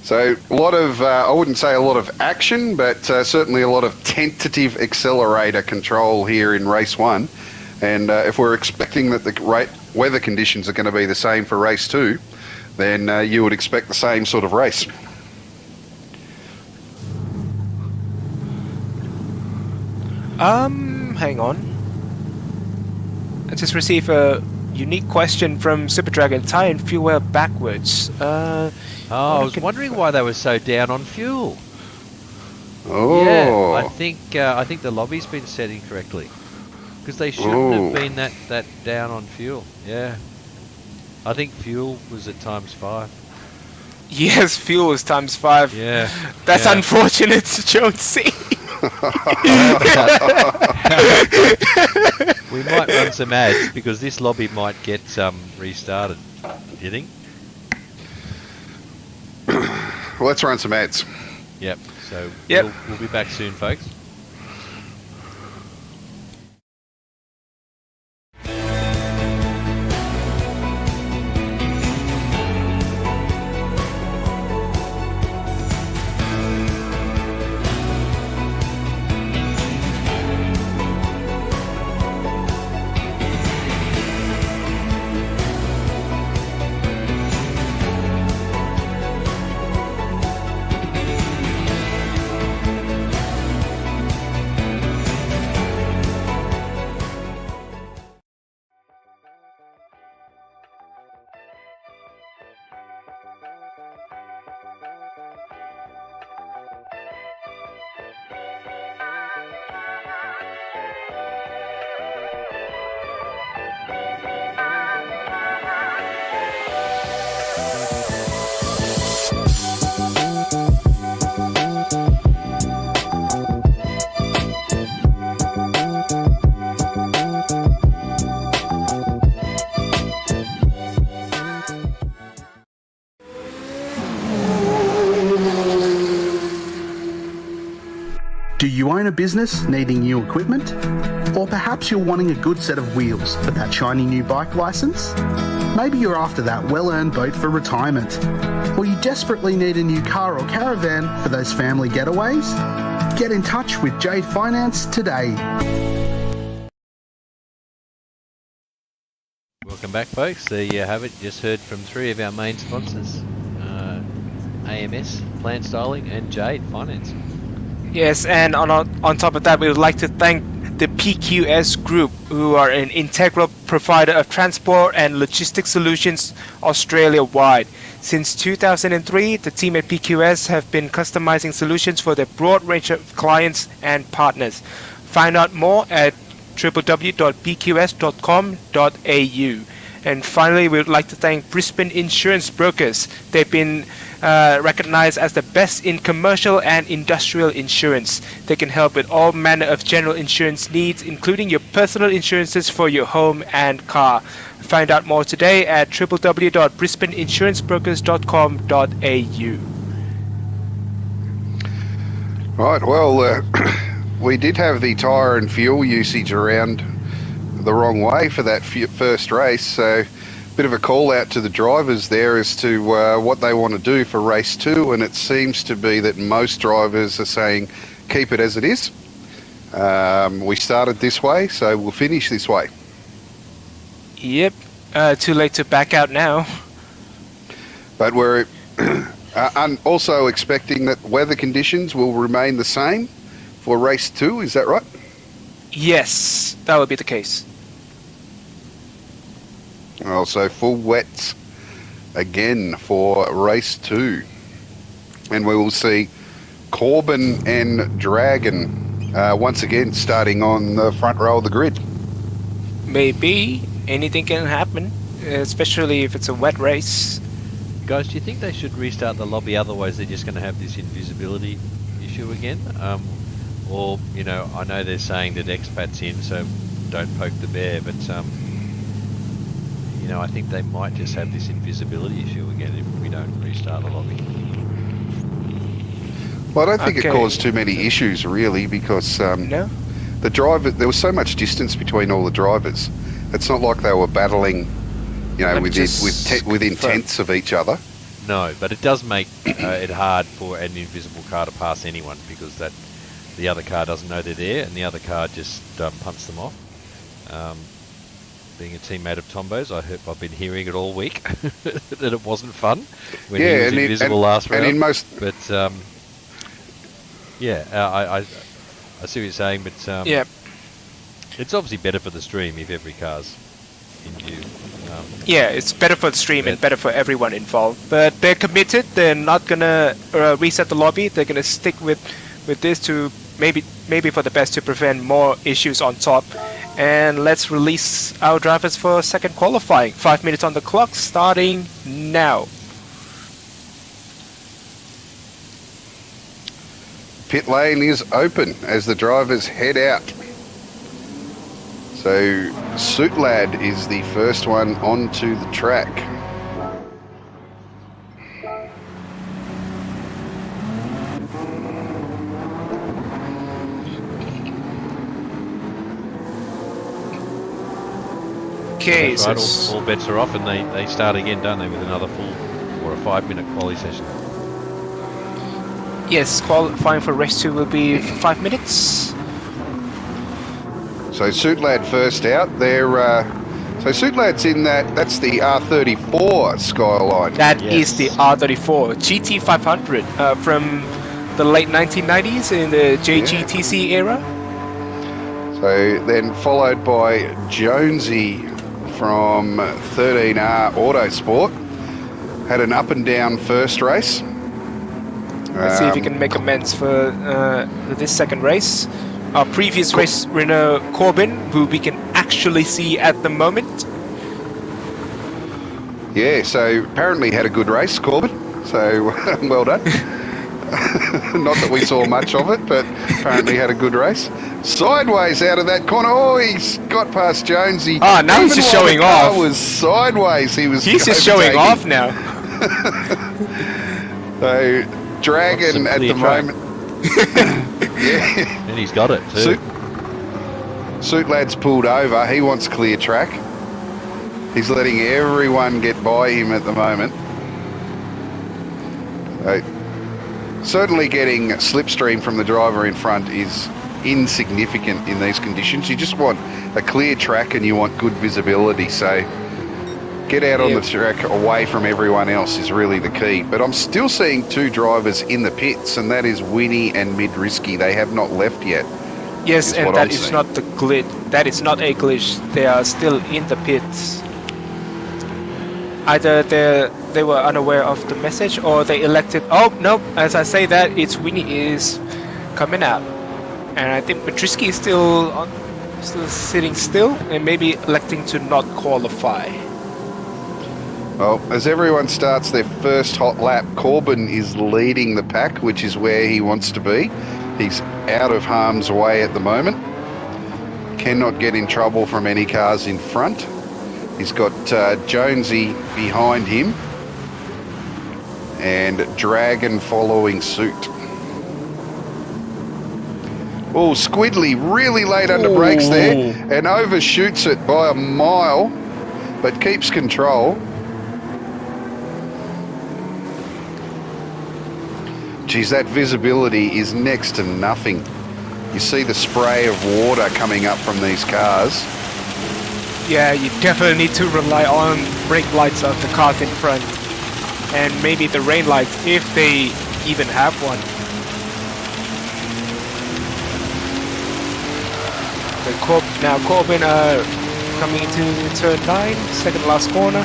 So a lot of, I wouldn't say a lot of action, but certainly a lot of tentative accelerator control here in race 1. And if we're expecting that the weather conditions are going to be the same for race 2, then you would expect the same sort of race. Hang on. I just received a unique question from Super Dragon. Tire and fuel well backwards. I was wondering why they were so down on fuel. Oh. Yeah, I think the lobby's been set incorrectly. Because they shouldn't have been that down on fuel. Yeah. I think fuel was at ~5. Yes, fuel was ~5. Yeah. That's unfortunate, Jonesy. We might run some ads because this lobby might get restarted. Do you think? Well, let's run some ads. Yep. So Yep. We'll be back soon, folks. Do you own a business needing new equipment? Or perhaps you're wanting a good set of wheels for that shiny new bike licence? Maybe you're after that well-earned boat for retirement. Or you desperately need a new car or caravan for those family getaways? Get in touch with Jade Finance today. Welcome back, folks. There you have it. Just heard from three of our main sponsors, AMS, Plan Styling, and Jade Finance. Yes, and on top of that, we would like to thank the PQS Group, who are an integral provider of transport and logistics solutions Australia-wide. Since 2003, the team at PQS have been customizing solutions for their broad range of clients and partners. Find out more at www.pqs.com.au. And finally, we would like to thank Brisbane Insurance Brokers. They've been recognized as the best in commercial and industrial insurance. They can help with all manner of general insurance needs, including your personal insurances for your home and car. Find out more today at www.brisbaneinsurancebrokers.com.au. Right, well, we did have the tyre and fuel usage around the wrong way for that first race, so a bit of a call out to the drivers there as to what they want to do for race 2, and it seems to be that most drivers are saying keep it as it is. We started this way, so we'll finish this way. Yep, too late to back out now. But we're also expecting that weather conditions will remain the same for race 2, is that right? Yes, that would be the case. Also full wets again for race 2. And we will see Corbin and Dragon once again starting on the front row of the grid. Maybe anything can happen, especially if it's a wet race. Guys, do you think they should restart the lobby? Otherwise, they're just going to have this invisibility issue again. Or, you know, I know they're saying that expats in, so don't poke the bear, but, you know, I think they might just have this invisibility issue again if we don't restart the lobby. Well, I don't think it caused too many issues, really, because No? the driver, there was so much distance between all the drivers. It's not like they were battling, you know, within tenths of each other. No, but it does make it hard for an invisible car to pass anyone, because the other car doesn't know they're there, and the other car just punts them off. Being a teammate of Tombo's, I've been hearing it all week that it wasn't fun when he was invisible last round. And in most, but yeah, I see what you're saying, but Yeah. it's obviously better for the stream if every car's in view. Yeah, it's better for the stream and better for everyone involved. But they're committed. They're not gonna reset the lobby. They're gonna stick with this to maybe for the best, to prevent more issues on top. And let's release our drivers for second qualifying. 5 minutes on the clock, starting now. pit lane is open as the drivers head out. So Suit Lad is the first one onto the track. Okay, That's right, all bets are off, and they start again, don't they, with another full or a 5-minute quali session. Yes, qualifying for race 2 will be 5 minutes. So Suit Lad first out. So Suit Lad's in that's the R34 Skyline. That is the R34 GT500 from the late 1990s in the JGTC era. So then followed by Jonesy from 13R Autosport. Had an up and down first race. Let's see if he can make amends for this second race. Our previous race winner, Corbin, who we can actually see at the moment. Yeah, so apparently had a good race, Corbin. So well done. Not that we saw much of it, but apparently had a good race. Sideways out of that corner. Oh, he's got past Jonesy. Oh, now he's just showing off. Was sideways. He's just showing off now. So Dragon at the moment. Yeah. And he's got it too. Suit Lad's pulled over. He wants clear track. He's letting everyone get by him at the moment. Certainly getting slipstream from the driver in front is insignificant in these conditions. You just want a clear track and you want good visibility. So get out on the track away from everyone else is really the key. But I'm still seeing two drivers in the pits, and that is Winnie and Mid Risky. They have not left yet. Yes, and that is not the glitch. That is not a glitch. They are still in the pits. Either they were unaware of the message, or they elected. Oh no! As I say that, it's Winnie is coming out, and I think Petrisky is still sitting still, and maybe electing to not qualify. Well, as everyone starts their first hot lap, Corbin is leading the pack, which is where he wants to be. He's out of harm's way at the moment. Cannot get in trouble from any cars in front. He's got Jonesy behind him and Dragon following suit. Oh, Squidly really late under brakes there and overshoots it by a mile, but keeps control. Geez, that visibility is next to nothing. You see the spray of water coming up from these cars. Yeah, you definitely need to rely on brake lights of the cars in front, and maybe the rain lights if they even have one. Now Corbin coming into turn 9, second last corner.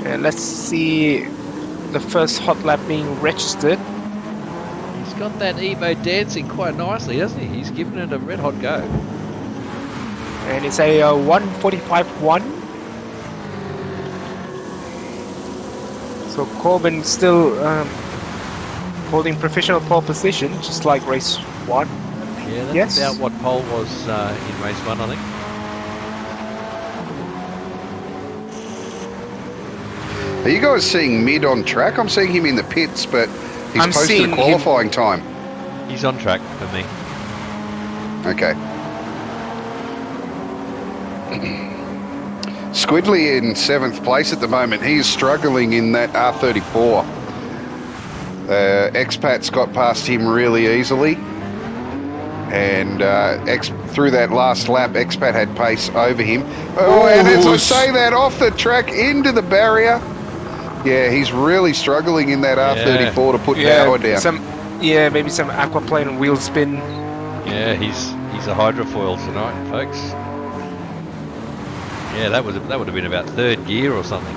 And let's see the first hot lap being registered. He's got that Evo dancing quite nicely, hasn't he? He's given it a red hot go. And it's a 1:45.1. So Corbin still holding professional pole position, just like race 1. Yeah, that's Yes. about what pole was in race 1, I think. Are you guys seeing Mid on track? I'm seeing him in the pits, but he's posted a qualifying time. He's on track for me. Okay. Squidly in 7th place at the moment. He is struggling in that R34. Expat's got past him really easily. And through that last lap, Expat had pace over him. Oh, and as I say that, off the track into the barrier. Yeah, he's really struggling in that R34 to put power down. Maybe some aquaplane wheel spin. Yeah, he's a hydrofoil tonight, folks. Yeah, that would have been about 3rd gear or something.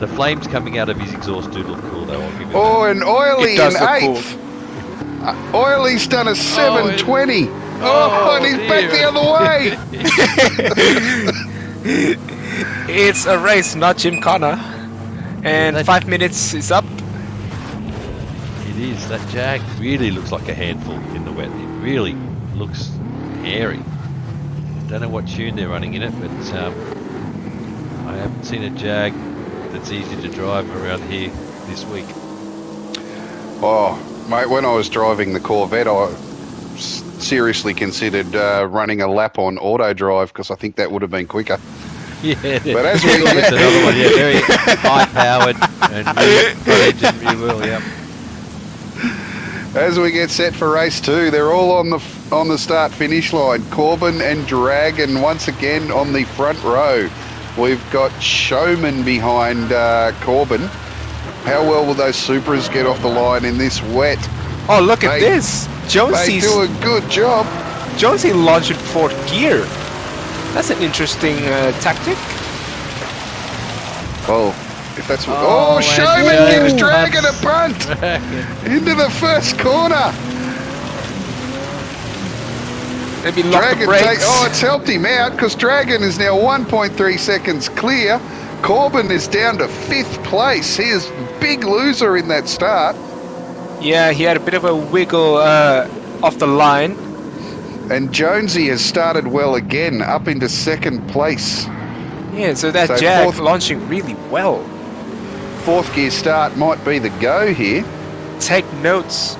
The flames coming out of his exhaust do look cool though. I'll give you that. And Oily in 8th. Oily's done a 720. And he's back the other way. It's a race, not Gymkhana. And 5 minutes is up. It is. That Jag really looks like a handful in the wet. It really looks hairy. Don't know what tune they're running in it, but I haven't seen a Jag that's easy to drive around here this week. Oh, mate, when I was driving the Corvette, I seriously considered running a lap on auto drive because I think that would have been quicker. Yeah, but as we that's another one. Yeah, very high-powered and engine rear wheel. Yeah. As we get set for race 2, they're all on the start-finish line. Corbin and Dragon once again on the front row. We've got Showman behind Corbin. How well will those Supras get off the line in this wet? Oh, look at this! They do a good job. Jonesy launched in 4th gear. That's an interesting tactic. Well, if that's what... Showman gives Dragon a punt into the first corner. Maybe lock the brakes. It's helped him out because Dragon is now 1.3 seconds clear. Corbin is down to 5th place. He is a big loser in that start. Yeah, he had a bit of a wiggle off the line. And Jonesy has started well again, up into 2nd place. Yeah, so that Jag launching really well. fourth gear start might be the go here. Take notes.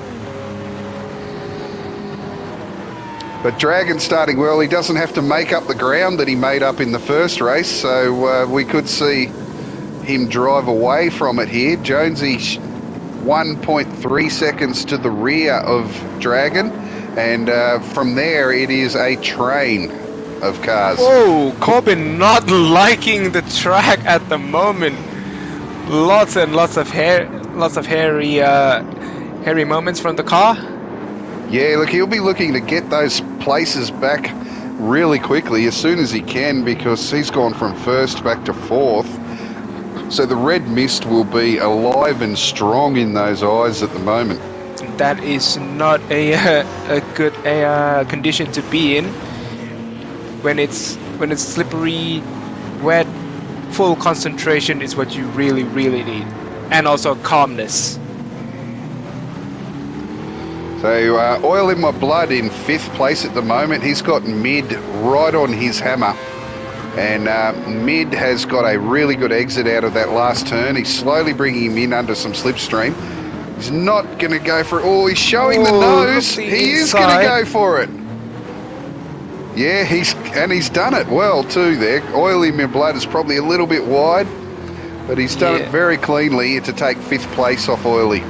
But Dragon starting well. He doesn't have to make up the ground that he made up in the first race, so we could see him drive away from it here. Jonesy 1.3 seconds to the rear of Dragon, and from there it is a train of cars. Whoa, Corbin not liking the track at the moment. Lots and lots of hairy moments from the car. Yeah, look, he'll be looking to get those places back really quickly as soon as he can, because he's gone from first back to fourth. So the red mist will be alive and strong in those eyes at the moment. That is not a good condition to be in. When it's slippery, wet, full concentration is what you really need, and also calmness. So Oil in My Blood in 5th place at the moment. He's got Mid right on his hammer, and Mid has got a really good exit out of that last turn. He's slowly bringing him in under some slipstream. He's not going to go for it. Oh, he's showing the nose. He is going to go for it. Yeah, he's done it well too there. Oil in My Blood is probably a little bit wide, but he's done it very cleanly to take 5th place off Oily.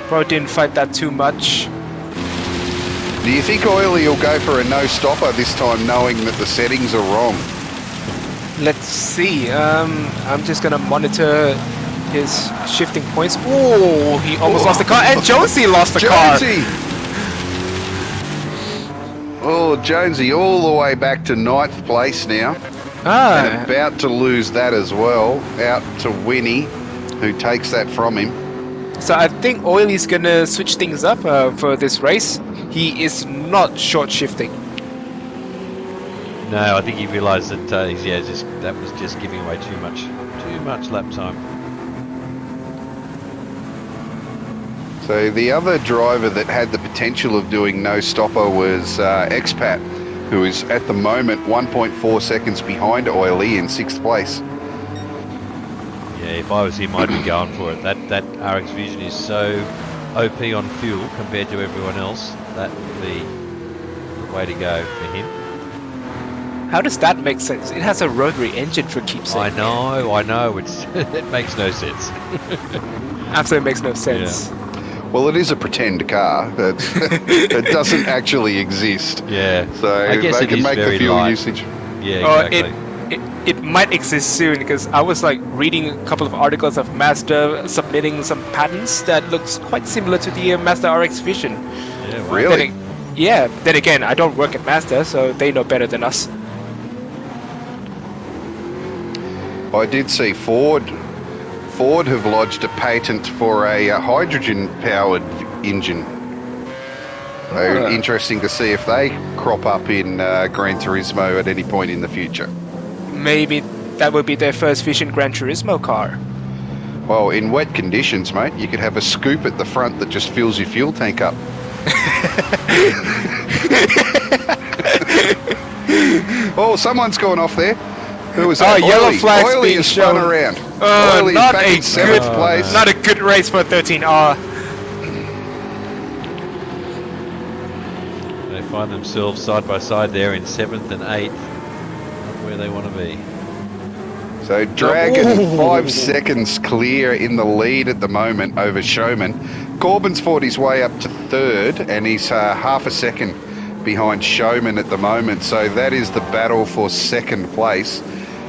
Probably didn't fight that too much. Do you think Oily will go for a no-stopper this time, knowing that the settings are wrong? Let's see. I'm just gonna monitor his shifting points. Oh, he almost lost the car, and Jonesy lost the car. Oh, Jonesy all the way back to 9th place now. And about to lose that as well, out to Winnie, who takes that from him. So I think Oily's gonna switch things up for this race. He is not short shifting. No, I think he realised that that was just giving away too much lap time. So the other driver that had the potential of doing no stopper was Expat, who is at the moment 1.4 seconds behind Oily in 6th place. Yeah, if I was him, I'd be going for it. That RX Vision is so OP on fuel compared to everyone else. That would be the way to go for him. How does that make sense? It has a rotary engine, for keep's sake. I know. It makes no sense. Absolutely makes no sense. Yeah. Well, it is a pretend car that doesn't actually exist. Yeah. So I guess they it can is make the very fuel light. usage. Yeah, exactly. It might exist soon, because I was like reading a couple of articles of Mazda submitting some patents that looks quite similar to the Mazda RX Vision. Yeah, wow. Really? Then again, I don't work at Mazda, so they know better than us. I did see Ford have lodged a patent for a hydrogen-powered engine. So interesting to see if they crop up in Gran Turismo at any point in the future. Maybe that would be their first Vision Gran Turismo car. Well, in wet conditions, mate, you could have a scoop at the front that just fills your fuel tank up. Oh, someone's gone off there. Who was that? Yellow flags Oily being has spun shown. around. Oily is back in 7th place. Not a good race for 13R. They find themselves side by side there in 7th and 8th, not where they want to be. So Dragon 5 seconds clear in the lead at the moment over Showman. Corbin's fought his way up to 3rd, and he's half a second behind Showman at the moment. So that is the battle for 2nd place.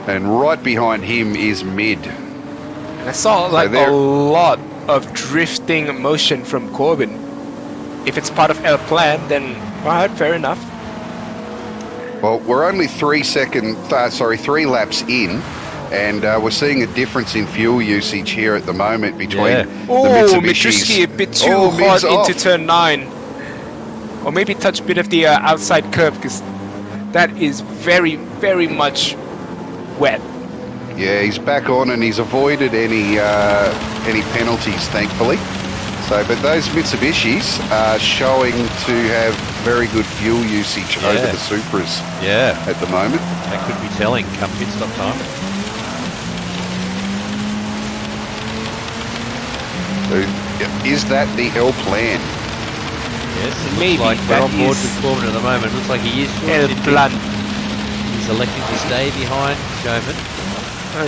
And right behind him is Mid. And I saw a lot of drifting motion from Corbin. If it's part of El Plan, then alright, fair enough. Well, we're only 3 laps in, and we're seeing a difference in fuel usage here at the moment between the Mitsubishis. A bit too hard into turn 9. Or maybe touch a bit of the outside curb, because that is very, very much wet. Yeah, he's back on, and he's avoided any penalties, thankfully. So, but those Mitsubishis are showing to have very good fuel usage over the Supras at the moment. That could be telling come pit stop time. Is that the L plan? Yes, it Maybe looks like we're that on board is with Corbin at the moment. Looks like he is El short. Plan. He's electing to stay behind Showman.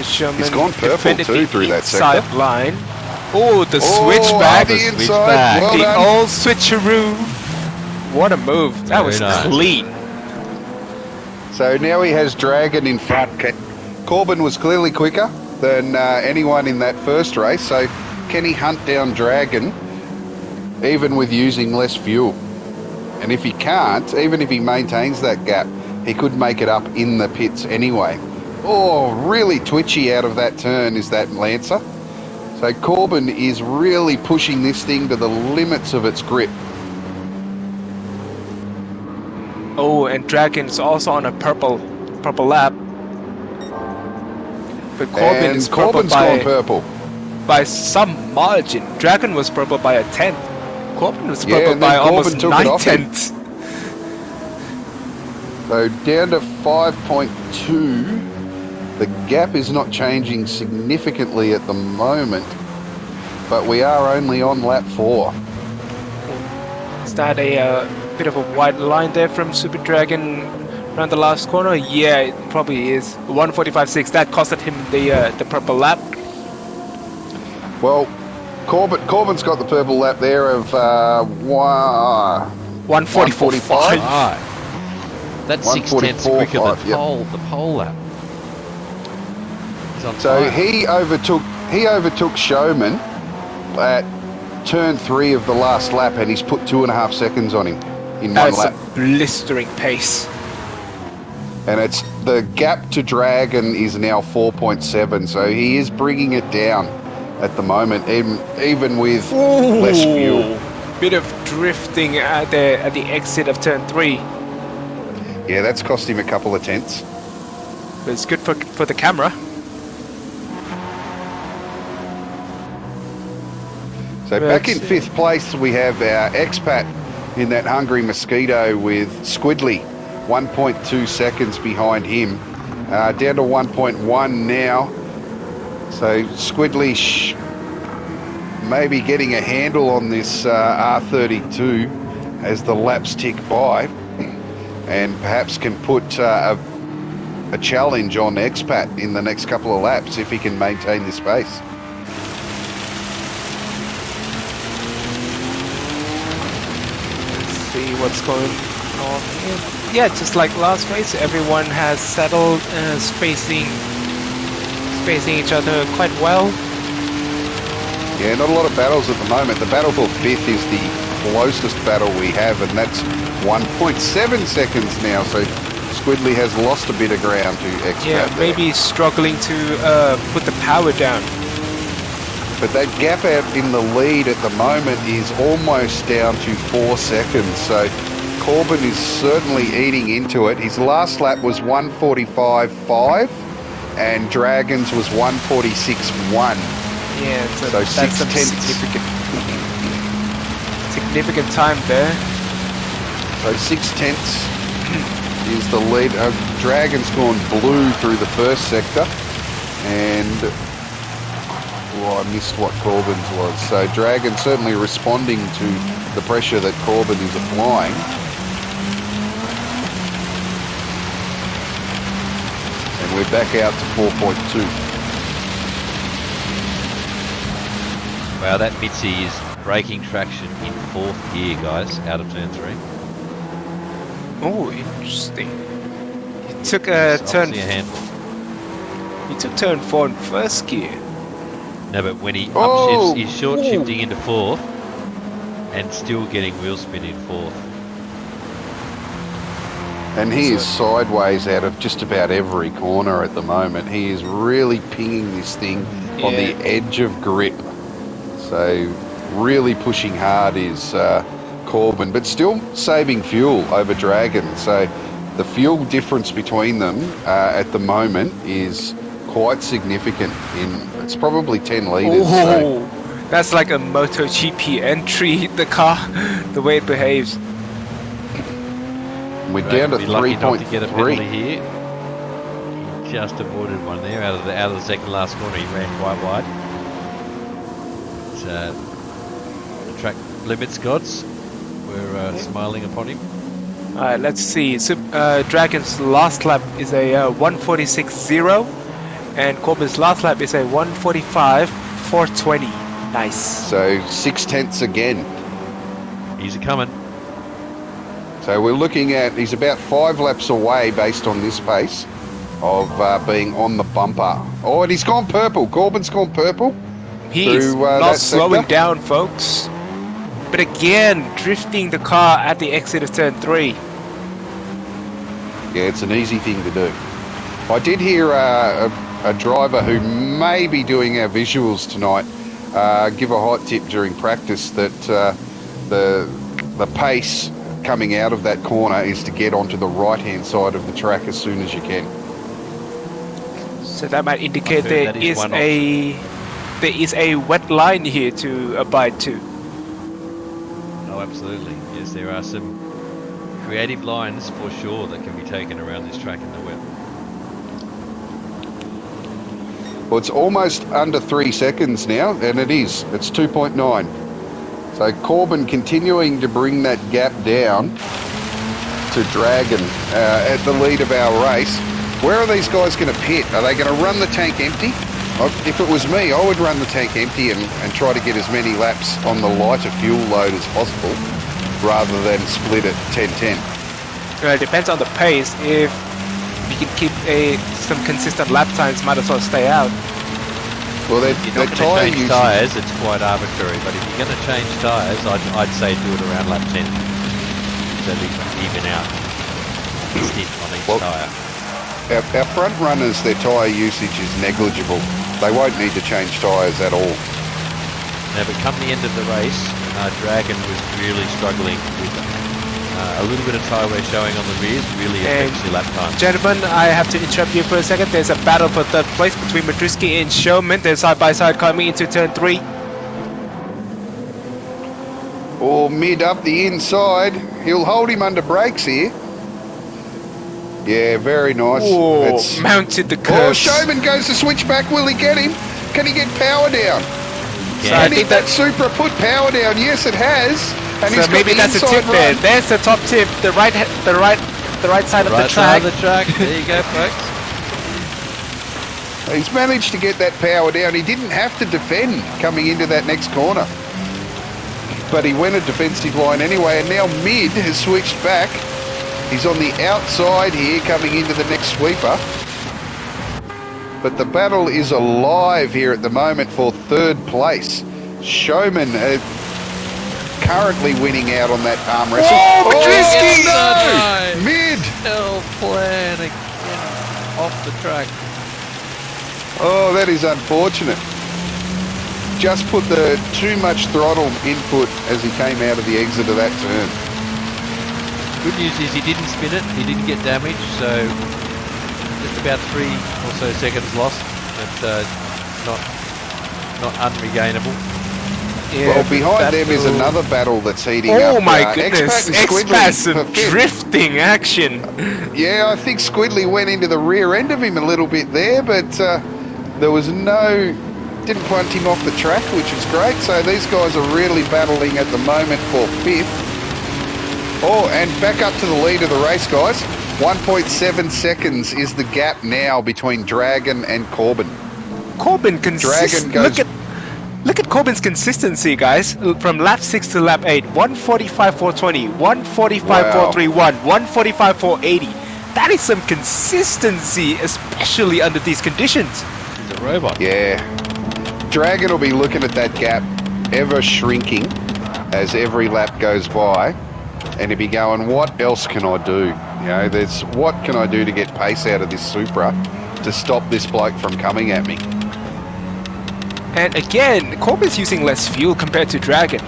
Sherman It's gone purple defended too the through that inside sector. line. Oh, the Oh, switchback. the the inside. switchback. Well The done. old switcheroo. What a move. That Very was nice. clean. So now he has Dragon in front. Corbin was clearly quicker than anyone in that first race. So can he hunt down Dragon even with using less fuel? And if he can't, even if he maintains that gap, he could make it up in the pits anyway. Oh, really twitchy out of that turn is that Lancer. So Corbin is really pushing this thing to the limits of its grip. Oh, and Dragon's also on a purple lap. But Corbin And is purple Corbin's gone by, purple. by some margin. Dragon was purple by a tenth. Corbin was Yeah, purple and then by Corbin almost took it off him. 9/10. So down to 5.2. The gap is not changing significantly at the moment, but we are only on lap 4. Is that a bit of a wide line there from Super Dragon around the last corner? Yeah, it probably is. 1:45.6. That costed him the purple lap. Well, Corbin's got the purple lap there of 1:44.5. Right. That's 6/10 quicker than 1:44.5, yep. the pole lap. He's on So fire. he overtook Showman at turn 3 of the last lap, and he's put 2.5 seconds on him in one That's lap. a blistering pace. And it's the gap to Dragon is now 4.7, so he is bringing it down at the moment, even with less fuel. Bit of drifting at the exit of turn 3. Yeah, that's cost him a couple of tenths. But it's good for the camera. So back in 5th place, we have our expat in that Hungry Mosquito with Squidly, 1.2 seconds behind him. Down to 1.1 now. So Squidly maybe getting a handle on this R32 as the laps tick by, and perhaps can put a challenge on expat in the next couple of laps if he can maintain this pace. See what's going on here. Yeah, just like last race, everyone has settled, spacing each other quite well. Yeah, not a lot of battles at the moment. The battle for 5th is the closest battle we have, and that's 1.7 seconds now. So Squidly has lost a bit of ground to expat. Yeah, maybe struggling to put the power down. But that gap out in the lead at the moment is almost down to 4 seconds. So Corbin is certainly eating into it. His last lap was 1:45.5, and Dragons was 1:46.1. Yeah, so So that's 6 some tenths. significant time there. So 6 tenths is the lead. Dragon's gone blue through the first sector, and I missed what Corbin's was. So Dragon certainly responding to the pressure that Corbin is applying. And we're back out to 4.2. Wow, that Mitzi is breaking traction in 4th gear, guys, out of turn 3. Oh, interesting. He took a turn. Obviously a handful. He took turn 4 in 1st gear. No, but when he Oh! upshifts, he's short shifting into 4th and still getting wheel spin in 4th. And he is sideways out of just about every corner at the moment. He is really pinging this thing on the edge of grip. So really pushing hard is Corbin, but still saving fuel over Dragon. So the fuel difference between them at the moment is quite significant. It's probably 10 litres. Oh, that's like a MotoGP entry, the car, the way it behaves. We're down to Be lucky not to get a penalty 3.3. here. He just avoided one there out of the second last corner. He ran quite wide. the track limits gods were smiling upon him. Alright, let's see. Dragon's last lap is a 146.0, and Corbin's last lap is a 145.420. Nice. So 0.6 again. He's a coming. So we're looking at, he's about 5 laps away based on this pace of being on the bumper. Oh, and he's gone purple. Corbin's gone purple. He is not that slowing sector. down, folks. But again, drifting the car at the exit of turn 3. Yeah, it's an easy thing to do. I did hear a driver who may be doing our visuals tonight give a hot tip during practice that the pace coming out of that corner is to get onto the right-hand side of the track as soon as you can. So that might indicate Okay, there that is one is a wet line here to abide to. Oh, absolutely. Yes, there are some creative lines for sure that can be taken around this track in the wet. Well, it's almost under 3 seconds now, and it is. It's 2.9. So Corbin continuing to bring that gap down to Dragon at the lead of our race. Where are these guys going to pit? Are they going to run the tank empty? If it was me, I would run the tank empty and try to get as many laps on the lighter fuel load as possible, rather than split at 10-10. Well, it depends on the pace. If you can keep some consistent lap times, might as well stay out. Well, If you're not going to change tyres, it's quite arbitrary, but if you're going to change tyres, I'd say do it around lap 10, so that you can even out the stint on each tyre. Our front runners, their tyre usage is negligible. They won't need to change tyres at all. Now, but come the end of the race, Dragon was really struggling with a little bit of tyre wear showing on the rears, really affects your lap time. Gentlemen, I have to interrupt you for a second. There's a battle for third place between Madriski and Showman. They're side by side coming into turn 3. Or mid up the inside. He'll hold him under brakes here. Yeah, very nice. Oh, mounted the curve. Oh, Showman goes to switch back. Will he get him? Can he get power down? So I think that Supra put power down. Yes, it has. And so maybe that's a tip there. There's the top tip. The right side of the track. There you go, folks. He's managed to get that power down. He didn't have to defend coming into that next corner. But he went a defensive line anyway, and now mid has switched back. He's on the outside here coming into the next sweeper. But the battle is alive here at the moment for third place. Showman currently winning out on that arm wrestle. Oh, Madriski! No! Mid! Hell plan again off the track. Oh, that is unfortunate. Just put the too much throttle input as he came out of the exit of that turn. Good news is he didn't spin it, he didn't get damaged, so just about 3 or so seconds lost, but not unregainable. Yeah, well, behind them is another battle that's heating up. Oh my goodness, X-Pass some for fifth. drifting action. Yeah, I think Squidley went into the rear end of him a little bit there, but there was didn't punt him off the track, which is great. So these guys are really battling at the moment for fifth. Oh, and back up to the lead of the race, guys. 1.7 seconds is the gap now between Dragon and Corbin. Corbin Dragon goes... Look at Corbin's consistency, guys. From lap 6 to lap 8, 145.420, 145.431, 145.480. That is some consistency, especially under these conditions. He's a robot. Yeah. Dragon will be looking at that gap ever shrinking as every lap goes by, and he'll be going, what else can I do? You know, what can I do to get pace out of this Supra to stop this bloke from coming at me? And again, Corbin's using less fuel compared to Dragon.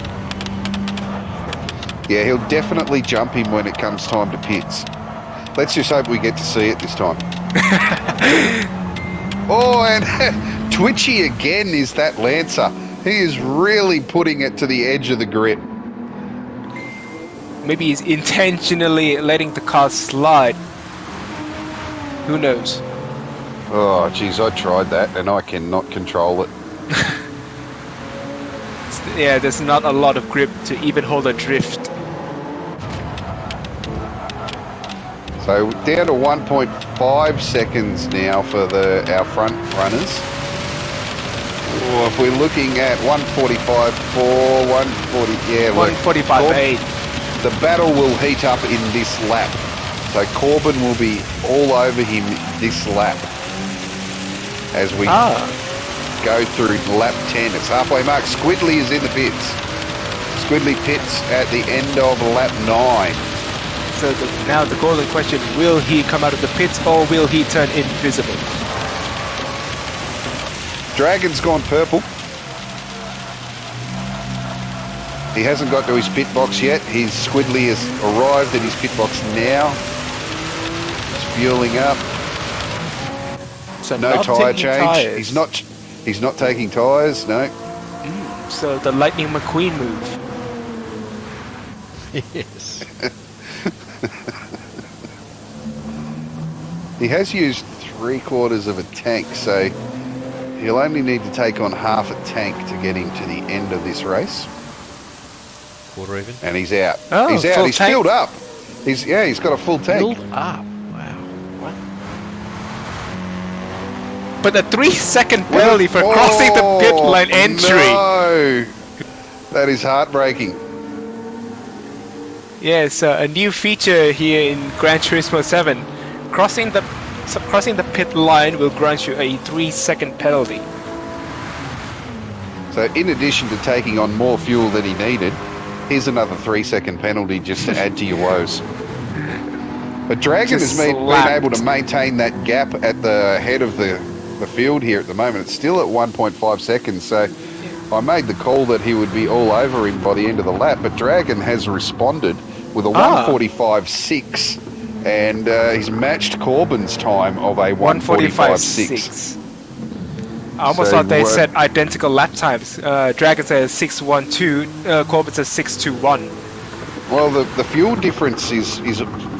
Yeah, he'll definitely jump him when it comes time to pits. Let's just hope we get to see it this time. Oh, and twitchy again is that Lancer. He is really putting it to the edge of the grid. Maybe he's intentionally letting the car slide. Who knows? Oh, geez, I tried that and I cannot control it. there's not a lot of grip to even hold a drift. So down to 1.5 seconds now for our front runners. Or if we're looking at 1:45.4, 1:40, yeah, 1:45.8. The battle will heat up in this lap. So Corbin will be all over him this lap as we go through lap 10. It's halfway mark. Squidley is in the pits. Squidley pits at the end of lap 9. So now the golden question, will he come out of the pits or will he turn invisible? Dragon's gone purple. He hasn't got to his pit box yet. His Squidley has arrived at his pit box now. It's fueling up. So no tyre change. He's not taking tyres, no. So the Lightning McQueen move. Yes. He has used 3/4 of a tank, so he'll only need to take on half a tank to get him to the end of this race. Quarter even. And he's out. Oh, he's out. He's tank. filled up. He's got a full tank. Filled up. Wow. What? But a 3-second penalty for crossing the pit line entry. No, that is heartbreaking. Yeah, so a new feature here in Gran Turismo 7. Crossing the pit line will grant you a 3-second penalty. So in addition to taking on more fuel than he needed, here's another 3-second penalty just to add to your woes. But Dragon has been able to maintain that gap at the head of the field here at the moment. It's still at 1.5 seconds, so I made the call that he would be all over him by the end of the lap, but Dragon has responded with a 1:45.6, and he's matched Corbin's time of a 1:45.6. I almost thought they said identical lap times. Dragon says 6:12, Corbin says 6:21. Well, the fuel difference is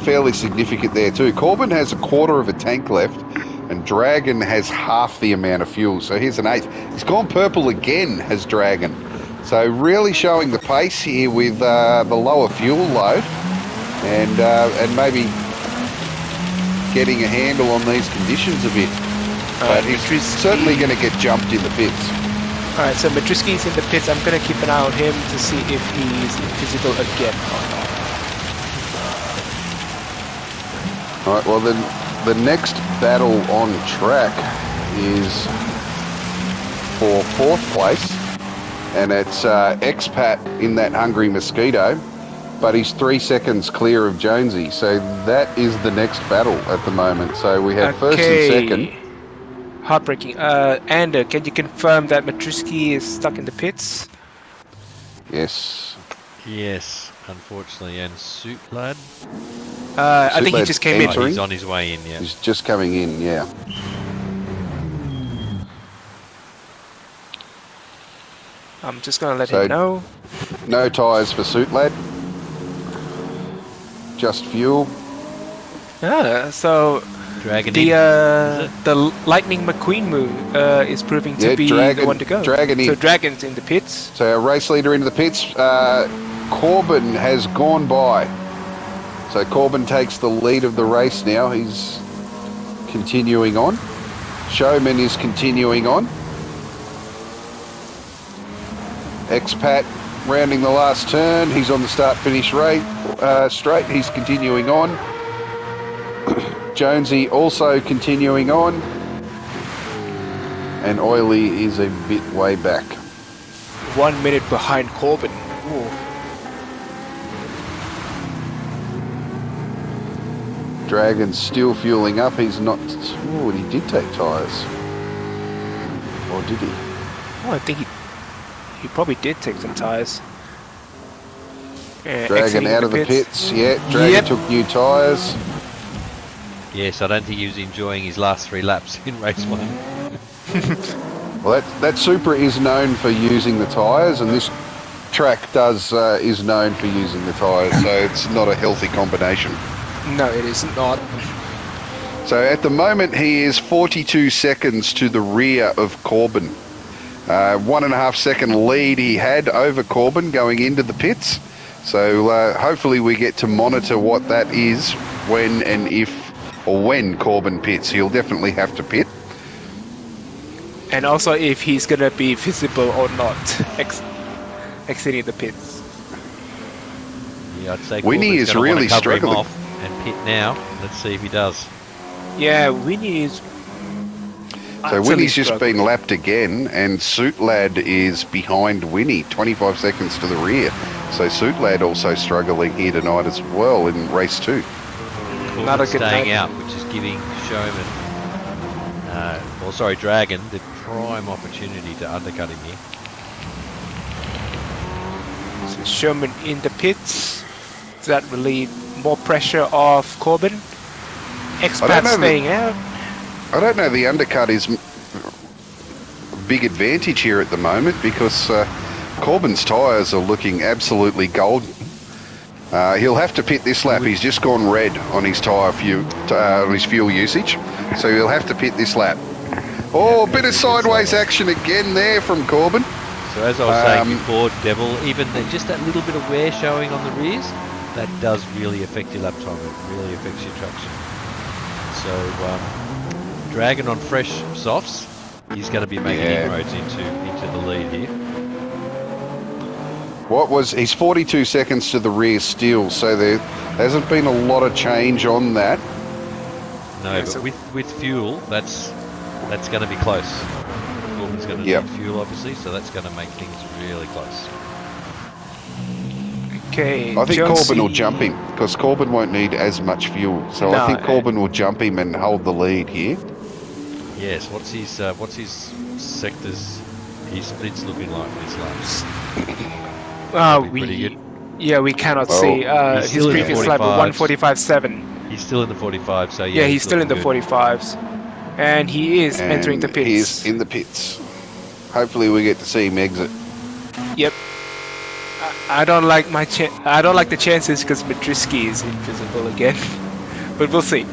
fairly significant there too. Corbin has a 1/4 of a tank left, and Dragon has half the amount of fuel. So here's an 1/8. He's gone purple again, has Dragon. So really showing the pace here with the lower fuel load, and maybe getting a handle on these conditions a bit. But he's certainly going to get jumped in the pits. Alright, so Madriski's in the pits. I'm going to keep an eye on him to see if he's invisible again or not. Alright, well then the next battle on track is for 4th place, and it's Expat in that Hungry Mosquito, but he's 3 seconds clear of Jonesy, so that is the next battle at the moment. So we have first and second. Heartbreaking. Ander, can you confirm that Madriski is stuck in the pits? Yes. Yes, unfortunately. And Suit Lad? I think he just came in. Oh, he's on his way in, yeah. He's just coming in, yeah. I'm just going to let him know. No tyres for Suit Lad. Just fuel. So Dragon the Lightning McQueen move is proving to be the one to go. So Dragon's in the pits. So our race leader into the pits. Corbin has gone by. So Corbin takes the lead of the race now. He's continuing on. Showman is continuing on. Expat rounding the last turn. He's on the start-finish rate straight. He's continuing on. Jonesy also continuing on. And Oily is a bit way back. 1 minute behind Corbin. Ooh. Dragon's still fueling up. He's not... Oh, and he did take tyres. Or did he? Oh, I think he probably did take some tyres. Dragon out of the pits. Yeah, Dragon took new tyres. Yes, I don't think he was enjoying his last 3 laps in race 1. Well, that Supra is known for using the tyres, and this track is known for using the tyres, so it's not a healthy combination. No, it is not. So at the moment, he is 42 seconds to the rear of Corbin. 1.5 second lead he had over Corbin going into the pits. So hopefully we get to monitor what that is when and if, or when Corbin pits. He'll definitely have to pit. And also if he's going to be visible or not exiting the pits. Yeah, I'd say Winnie Corbin's is gonna really wanna cover him struggling. off and pit now. Let's see if he does. Yeah, Winnie is... So Winnie's just been lapped again, and Suit Lad is behind Winnie, 25 seconds to the rear. So Suit Lad also struggling here tonight as well in race 2. Not a good staying night. out, which is giving Showman, Dragon, the prime opportunity to undercut him here. So Sherman in the pits. Does that relieve more pressure off Corbin? Expat staying out. I don't know, the undercut is a big advantage here at the moment because Corbin's tyres are looking absolutely golden. He'll have to pit this lap. He's just gone red on his tyre on his fuel usage, so he'll have to pit this lap. Oh, a bit of sideways action again there from Corbin. So as I was saying before, Devil, even just that little bit of wear showing on the rears, that does really affect your lap time. It really affects your traction. So Dragon on fresh softs, he's going to be making inroads into the lead here. He's 42 seconds to the rear still, so there hasn't been a lot of change on that. No, Yeah, but so with fuel, that's going to be close. Corbin's going to need fuel, obviously, so that's going to make things really close. Okay. I think Corbin will jump him because Corbin won't need as much fuel. So I think Corbin will jump him and hold the lead here. Yes. What's his sectors? His splits looking like this lap? Pretty good. Yeah, we cannot see his previous lap at 145.7. He's still in the 45, so yeah, he's still in the 45s, and he is entering the pits. He's in the pits. Hopefully, we get to see him exit. Yep. I don't like I don't like the chances because Madriski is invisible again, but we'll see.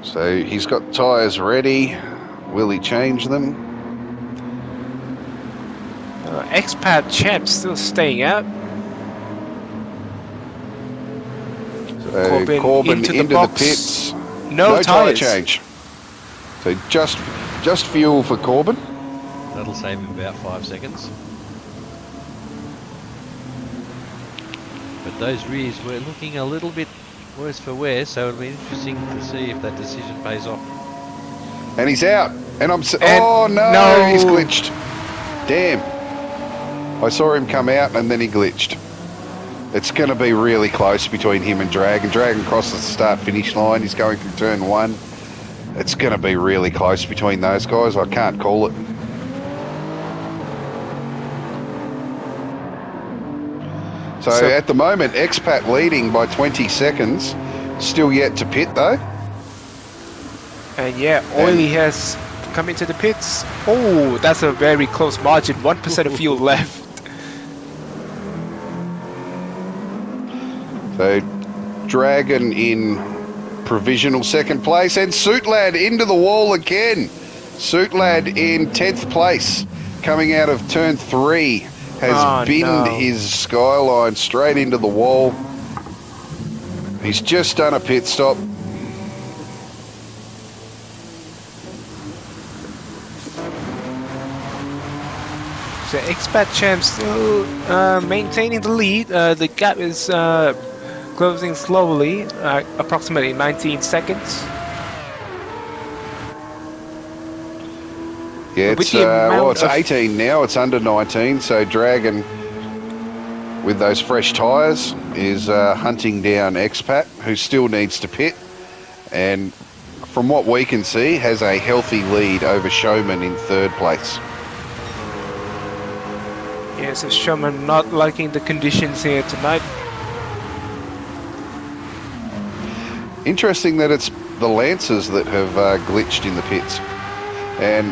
So he's got tyres ready. Will he change them? Expat Champ still staying out. So Corbin into the pits. No tyre tyres. change. So just fuel for Corbin. That'll save him about 5 seconds. But those rears were looking a little bit worse for wear, so it'll be interesting to see if that decision pays off. And he's out. And oh no, he's glitched. Damn. I saw him come out and then he glitched. It's going to be really close between him and Dragon. Dragon crosses the start-finish line. He's going through turn 1. It's going to be really close between those guys. I can't call it. So at the moment, Expat leading by 20 seconds. Still yet to pit though. And yeah, Oily has come into the pits. Oh, that's a very close margin. 1% of fuel left. So Dragon in provisional second place, and Suit Lad into the wall again. Suit Lad in 10th place, coming out of turn 3, has binned his Skyline straight into the wall. He's just done a pit stop. So Expat Champ still maintaining the lead. The gap is closing slowly, approximately 19 seconds. Yeah, it's 18 now. It's under 19. So Dragon, with those fresh tyres, is hunting down Expat, who still needs to pit. And from what we can see, has a healthy lead over Showman in 3rd place. Yeah, so Showman not liking the conditions here tonight. Interesting that it's the Lancers that have glitched in the pits. And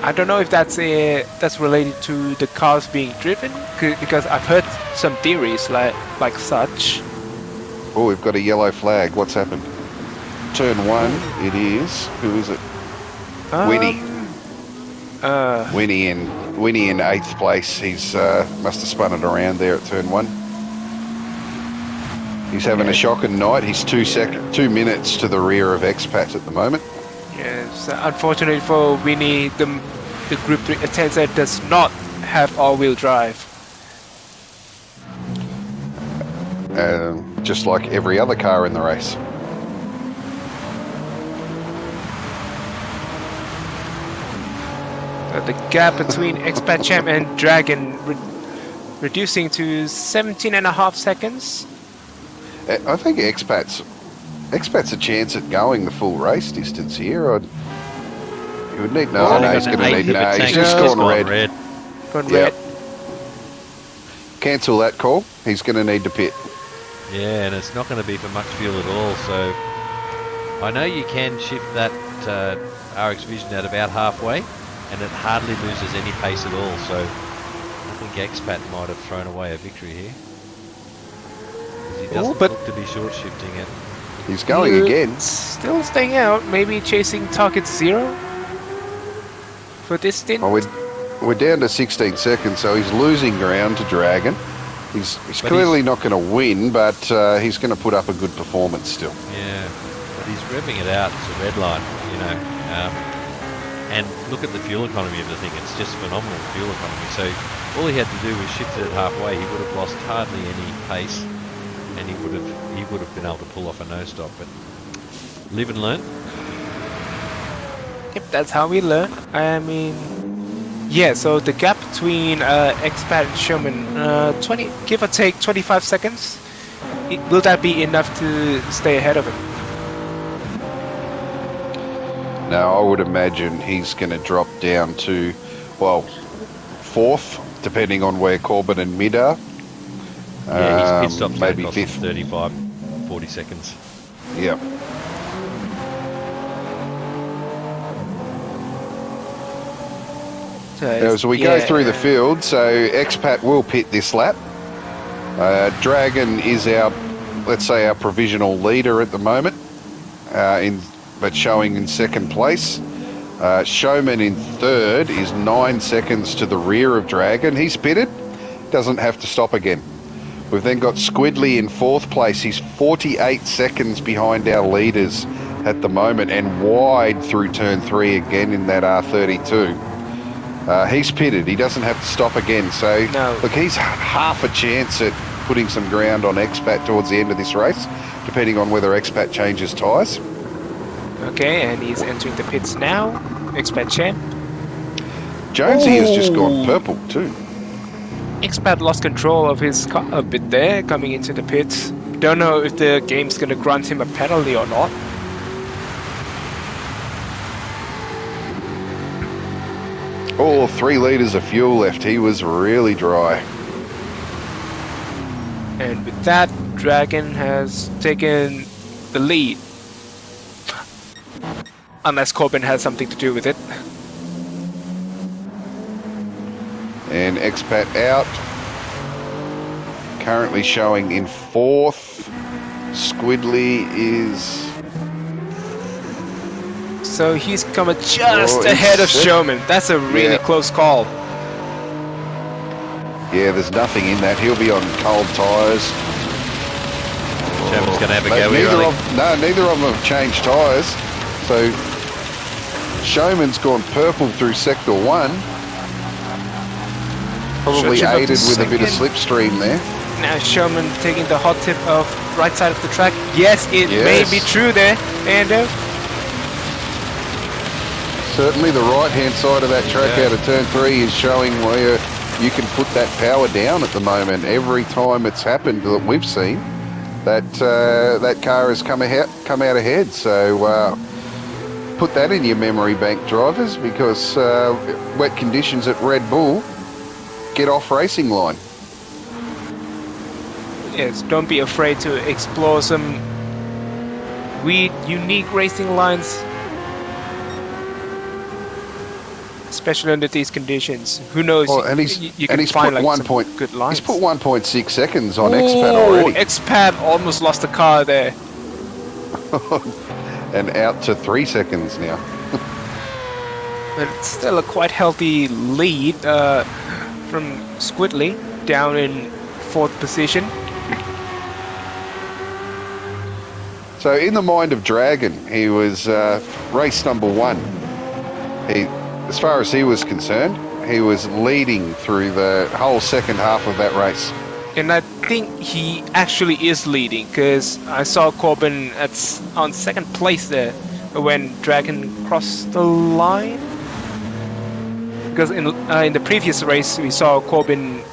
I don't know if that's related to the cars being driven, because I've heard some theories like such. oh, we've got a yellow flag. What's happened? Turn 1, it is. Who is it? Winnie. Winnie in 8th place. He's must have spun it around there at turn 1. He's having a shocking night. He's 2 minutes to the rear of Expat at the moment. Yes, unfortunately for Winnie, the Group 3 Atenza does not have all-wheel drive. Just like every other car in the race. The gap between Expat Champ and Dragon reducing to 17.5 seconds. I think Expat's a chance at going the full race distance here. You would need no. No, he's going to need no. He's just gone red. Gone red. Cancel that call. He's going to need to pit. Yeah, and it's not going to be for much fuel at all. So I know you can shift that RX Vision at about halfway, and it hardly loses any pace at all. So I think Expat might have thrown away a victory here. He doesn't look to be short shifting it. He's going again. Still staying out, maybe chasing target 0 for this stint. Oh, we're down to 16 seconds, so he's losing ground to Dragon. He's clearly not going to win, but he's going to put up a good performance still. Yeah, but he's revving it out to red line, you know. And look at the fuel economy of the thing. It's just phenomenal fuel economy. So all he had to do was shift it halfway. He would have lost hardly any pace, and he would have been able to pull off a no stop. But live and learn. Yep, that's how we learn. I mean, yeah. So the gap between Expat and Showman, 20, give or take 25 seconds. Will that be enough to stay ahead of him? Now, I would imagine he's going to drop down to, well, 4th, depending on where Corbin and Mid are. Yeah, his pit stop's maybe going to cost 5th. 35, 40 seconds. Yep. As we go through the field, so Expat will pit this lap. Dragon is our, let's say, our provisional leader at the moment, but showing in 2nd place. Showman in 3rd is 9 seconds to the rear of Dragon. He's pitted, doesn't have to stop again. We've then got Squidley in 4th place. He's 48 seconds behind our leaders at the moment and wide through turn 3 again in that R32. He's pitted. He doesn't have to stop again. So, look, he's half a chance at putting some ground on Expat towards the end of this race, depending on whether Expat changes tyres. Okay, and he's entering the pits now. Expat Champ. Jonesy has just gone purple too. Expat lost control of his car a bit there, coming into the pits. Don't know if the game's going to grant him a penalty or not. Oh, 3 litres of fuel left. He was really dry. And with that, Dragon has taken the lead. Unless Corbin has something to do with it. And Expat out. Currently showing in 4th. Squidley is... So he's coming just ahead of Showman. That's a really close call. Yeah, there's nothing in that. He'll be on cold tyres. Showman's going to have a go here, neither of them have changed tyres. So Showman's gone purple through Sector 1. Probably aided with a bit of slipstream there. Now Showman taking the hot tip of right side of the track. Yes, it may be true there, Ando. Certainly the right-hand side of that track out of turn 3 is showing where you can put that power down at the moment. Every time it's happened that we've seen, that car has come out ahead. So put that in your memory bank, drivers, because wet conditions at Red Bull get off racing line. Yes, don't be afraid to explore some unique racing lines. Especially under these conditions. Who knows? Oh, and you can find like some good lines. He's put 1.6 seconds on Expat already. Expat almost lost the car there. And out to 3 seconds now. but it's still a quite healthy lead from Squidly down in 4th position. So in the mind of Dragon, he was race number 1. As far as he was concerned, he was leading through the whole second half of that race. And I think he actually is leading, because I saw Corbin on 2nd place there when Dragon crossed the line. Because in the previous race we saw Corbin in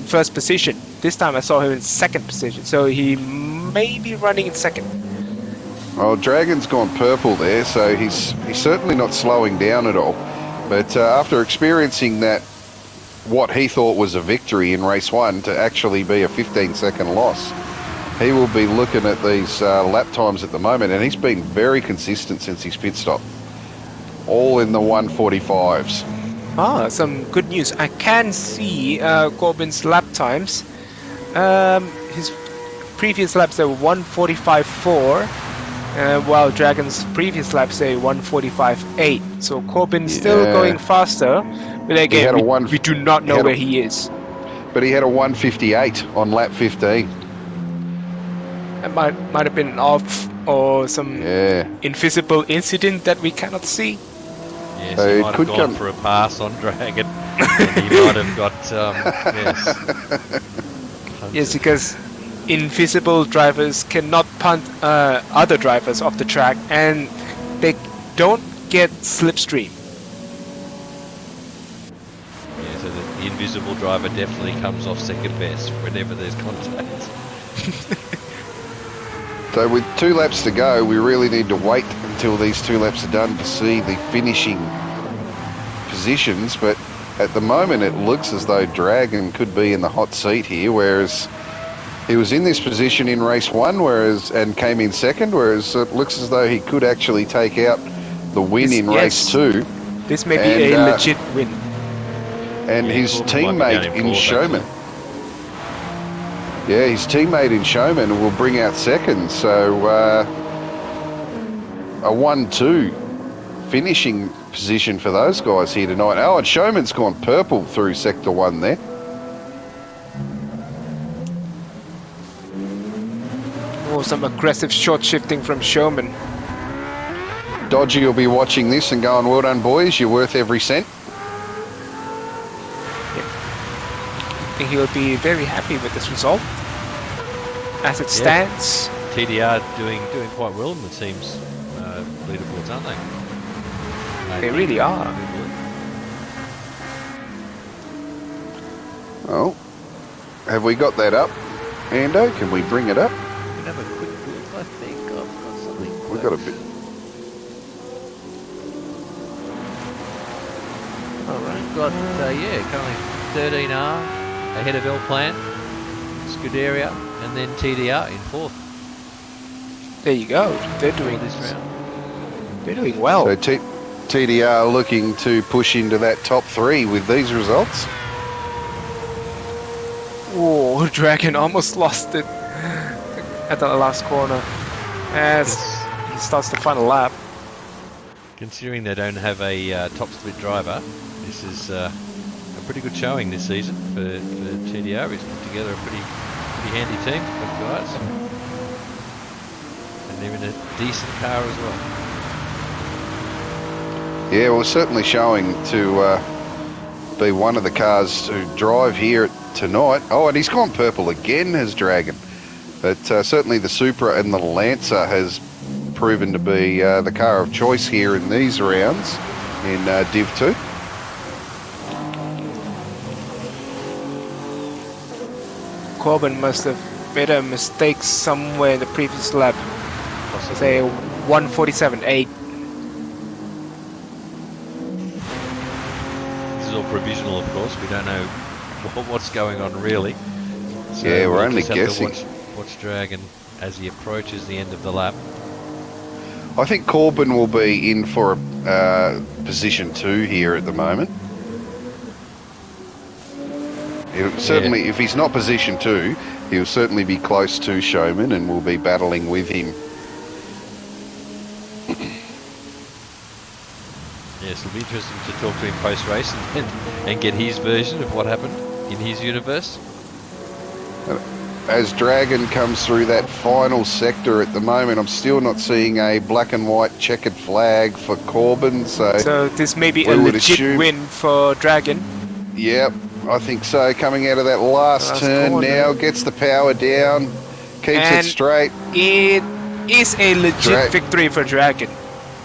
1st position. This time I saw him in 2nd position, so he may be running in 2nd. Well, Dragon's gone purple there, so he's certainly not slowing down at all. But after experiencing that, what he thought was a victory in race 1 to actually be a 15-second loss, he will be looking at these lap times at the moment, and he's been very consistent since his pit stop. All in the 145s. Ah, some good news. I can see Corbin's lap times. His previous laps are 145.4. While Dragon's previous lap say 145.8, so Corbin's still going faster, but again, we do not know where he is. But he had a 158 on lap 15. It might have been off, or some invisible incident that we cannot see. Yes, he might have gone for a pass on Dragon, and he might have got, yes, because invisible drivers cannot punt other drivers off the track, and they don't get slipstream. Yeah, so the invisible driver definitely comes off 2nd best whenever there's contact. So with 2 laps to go, we really need to wait until these 2 laps are done to see the finishing positions, but at the moment it looks as though Dragon could be in the hot seat here, whereas he was in this position in race 1, and came in 2nd, whereas it looks as though he could actually take out the win in race 2. This may be a legit win. And his teammate in Showman. Yeah, his teammate in Showman will bring out 2nd, so a 1-2 finishing position for those guys here tonight. Oh, and Showman's gone purple through Sector 1 there. Oh, some aggressive short shifting from Showman. Dodgy will be watching this and going, well done boys, you're worth every cent. I think he'll be very happy with this result. As it stands. TDR doing quite well in the team's leaderboards, aren't they? They really are. Oh, have we got that up, Ando? Can we bring it up? We can have a quick look. I think I've got something. We've got a bit. Alright, got, currently 13R ahead of L Plant, Scuderia, and then TDR in 4th. There you go. They're doing this round. They're doing well. So TDR looking to push into that top 3 with these results. Oh, Dragon almost lost it at the last corner as he starts the final lap. Considering they don't have a top split driver, this is a pretty good showing this season for TDR. He's put together a pretty handy team of guys, and even a decent car as well. Yeah, well, certainly showing to be one of the cars to drive here tonight. Oh, and he's gone purple again, has Dragon. But certainly the Supra and the Lancer has proven to be the car of choice here in these rounds in DIV2. Corbin must have made a mistake somewhere in the previous lap. Say 147.8. This is all provisional, of course. We don't know what's going on really. So yeah, we're only guessing. Watch Dragon as he approaches the end of the lap. I think Corbin will be in for a position 2 here at the moment. Certainly, if he's not position 2, he'll certainly be close to Showman and will be battling with him. Yes, it'll be interesting to talk to him post-race and get his version of what happened in his universe. As Dragon comes through that final sector at the moment, I'm still not seeing a black and white checkered flag for Corbin. So this may be a legit win for Dragon. Yep, I think so. Coming out of that last turn corner. Now, gets the power down, keeps it straight. It is a legit victory for Dragon.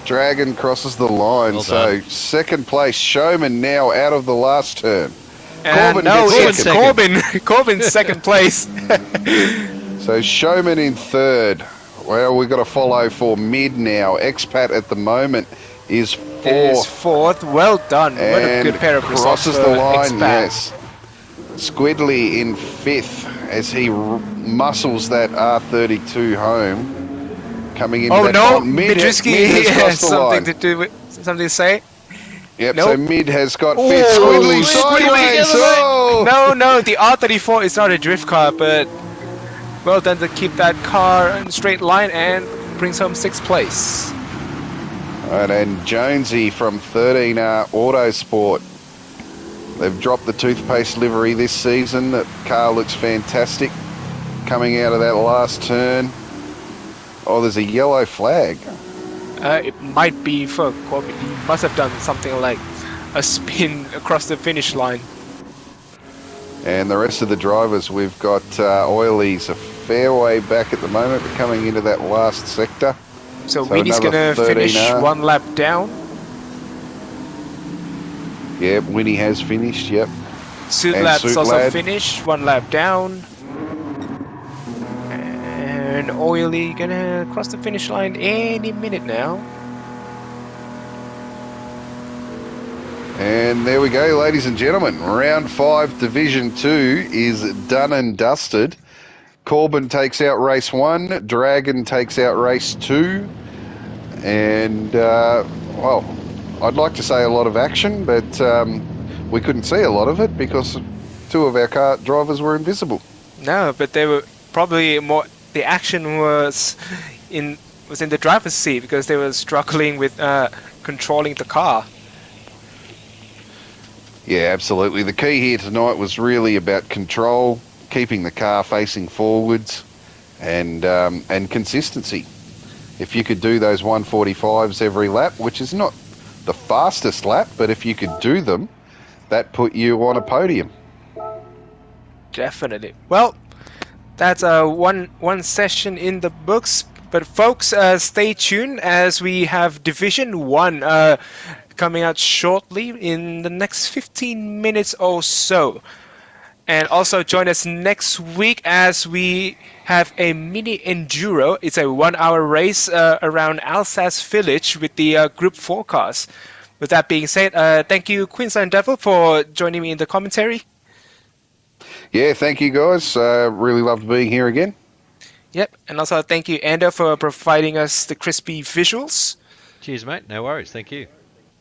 Dragon crosses the line. Well so done. second place, Showman now out of the last turn. Corbin it's Corbin's second place. So Showman in third. Well, we've got to follow for mid now. Expat at the moment is fourth. Well done. What a good pair of results. Crosses the line, yes. Squidly in fifth as he muscles that R32 home. Coming into Mid has something to say. Yep, so Mid has got fifth. Squidly sideways. No, the R34 is not a drift car, but well done to keep that car in a straight line and brings home sixth place. Right, and Jonesy from 13R Autosport. They've dropped the toothpaste livery this season. The car looks fantastic. Coming out of that last turn. Oh, there's a yellow flag. It might be for Corbin. He must have done something like a spin across the finish line. And the rest of the drivers, we've got Oilies a fair way back at the moment, but coming into that last sector. So Winnie's going to finish 1 lap down. Yep, Winnie has finished, yep. Suitlad's also finished, 1 lap down. And Oily gonna cross the finish line any minute now. And there we go, ladies and gentlemen. Round 5, Division 2 is done and dusted. Corbin takes out race 1, Dragon takes out race 2. And, well, I'd like to say a lot of action, but we couldn't see a lot of it because 2 of our car drivers were invisible. No, but they were probably more... The action was in the driver's seat because they were struggling with controlling the car. Yeah, absolutely. The key here tonight was really about control, keeping the car facing forwards, and consistency. If you could do those 145s every lap, which is not the fastest lap, but if you could do them, that put you on a podium. Definitely. Well, that's one session in the books. But folks, stay tuned as we have Division 1 coming out shortly in the next 15 minutes or so. And also join us next week as we have a mini enduro. It's a 1-hour race around Alsace Village with the Group 4 cars. With that being said, thank you, Queensland Devil, for joining me in the commentary. Yeah, thank you guys. Really loved being here again. Yep, and also thank you, Ando, for providing us the crispy visuals. Cheers, mate. No worries. Thank you.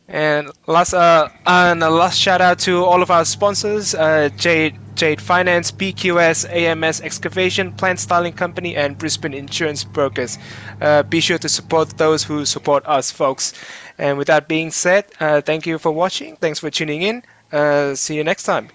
And a last shout out to all of our sponsors: Jade Finance, BQS, AMS Excavation, Plant Styling Company, and Brisbane Insurance Brokers. Be sure to support those who support us, folks. And with that being said, thank you for watching. Thanks for tuning in. See you next time.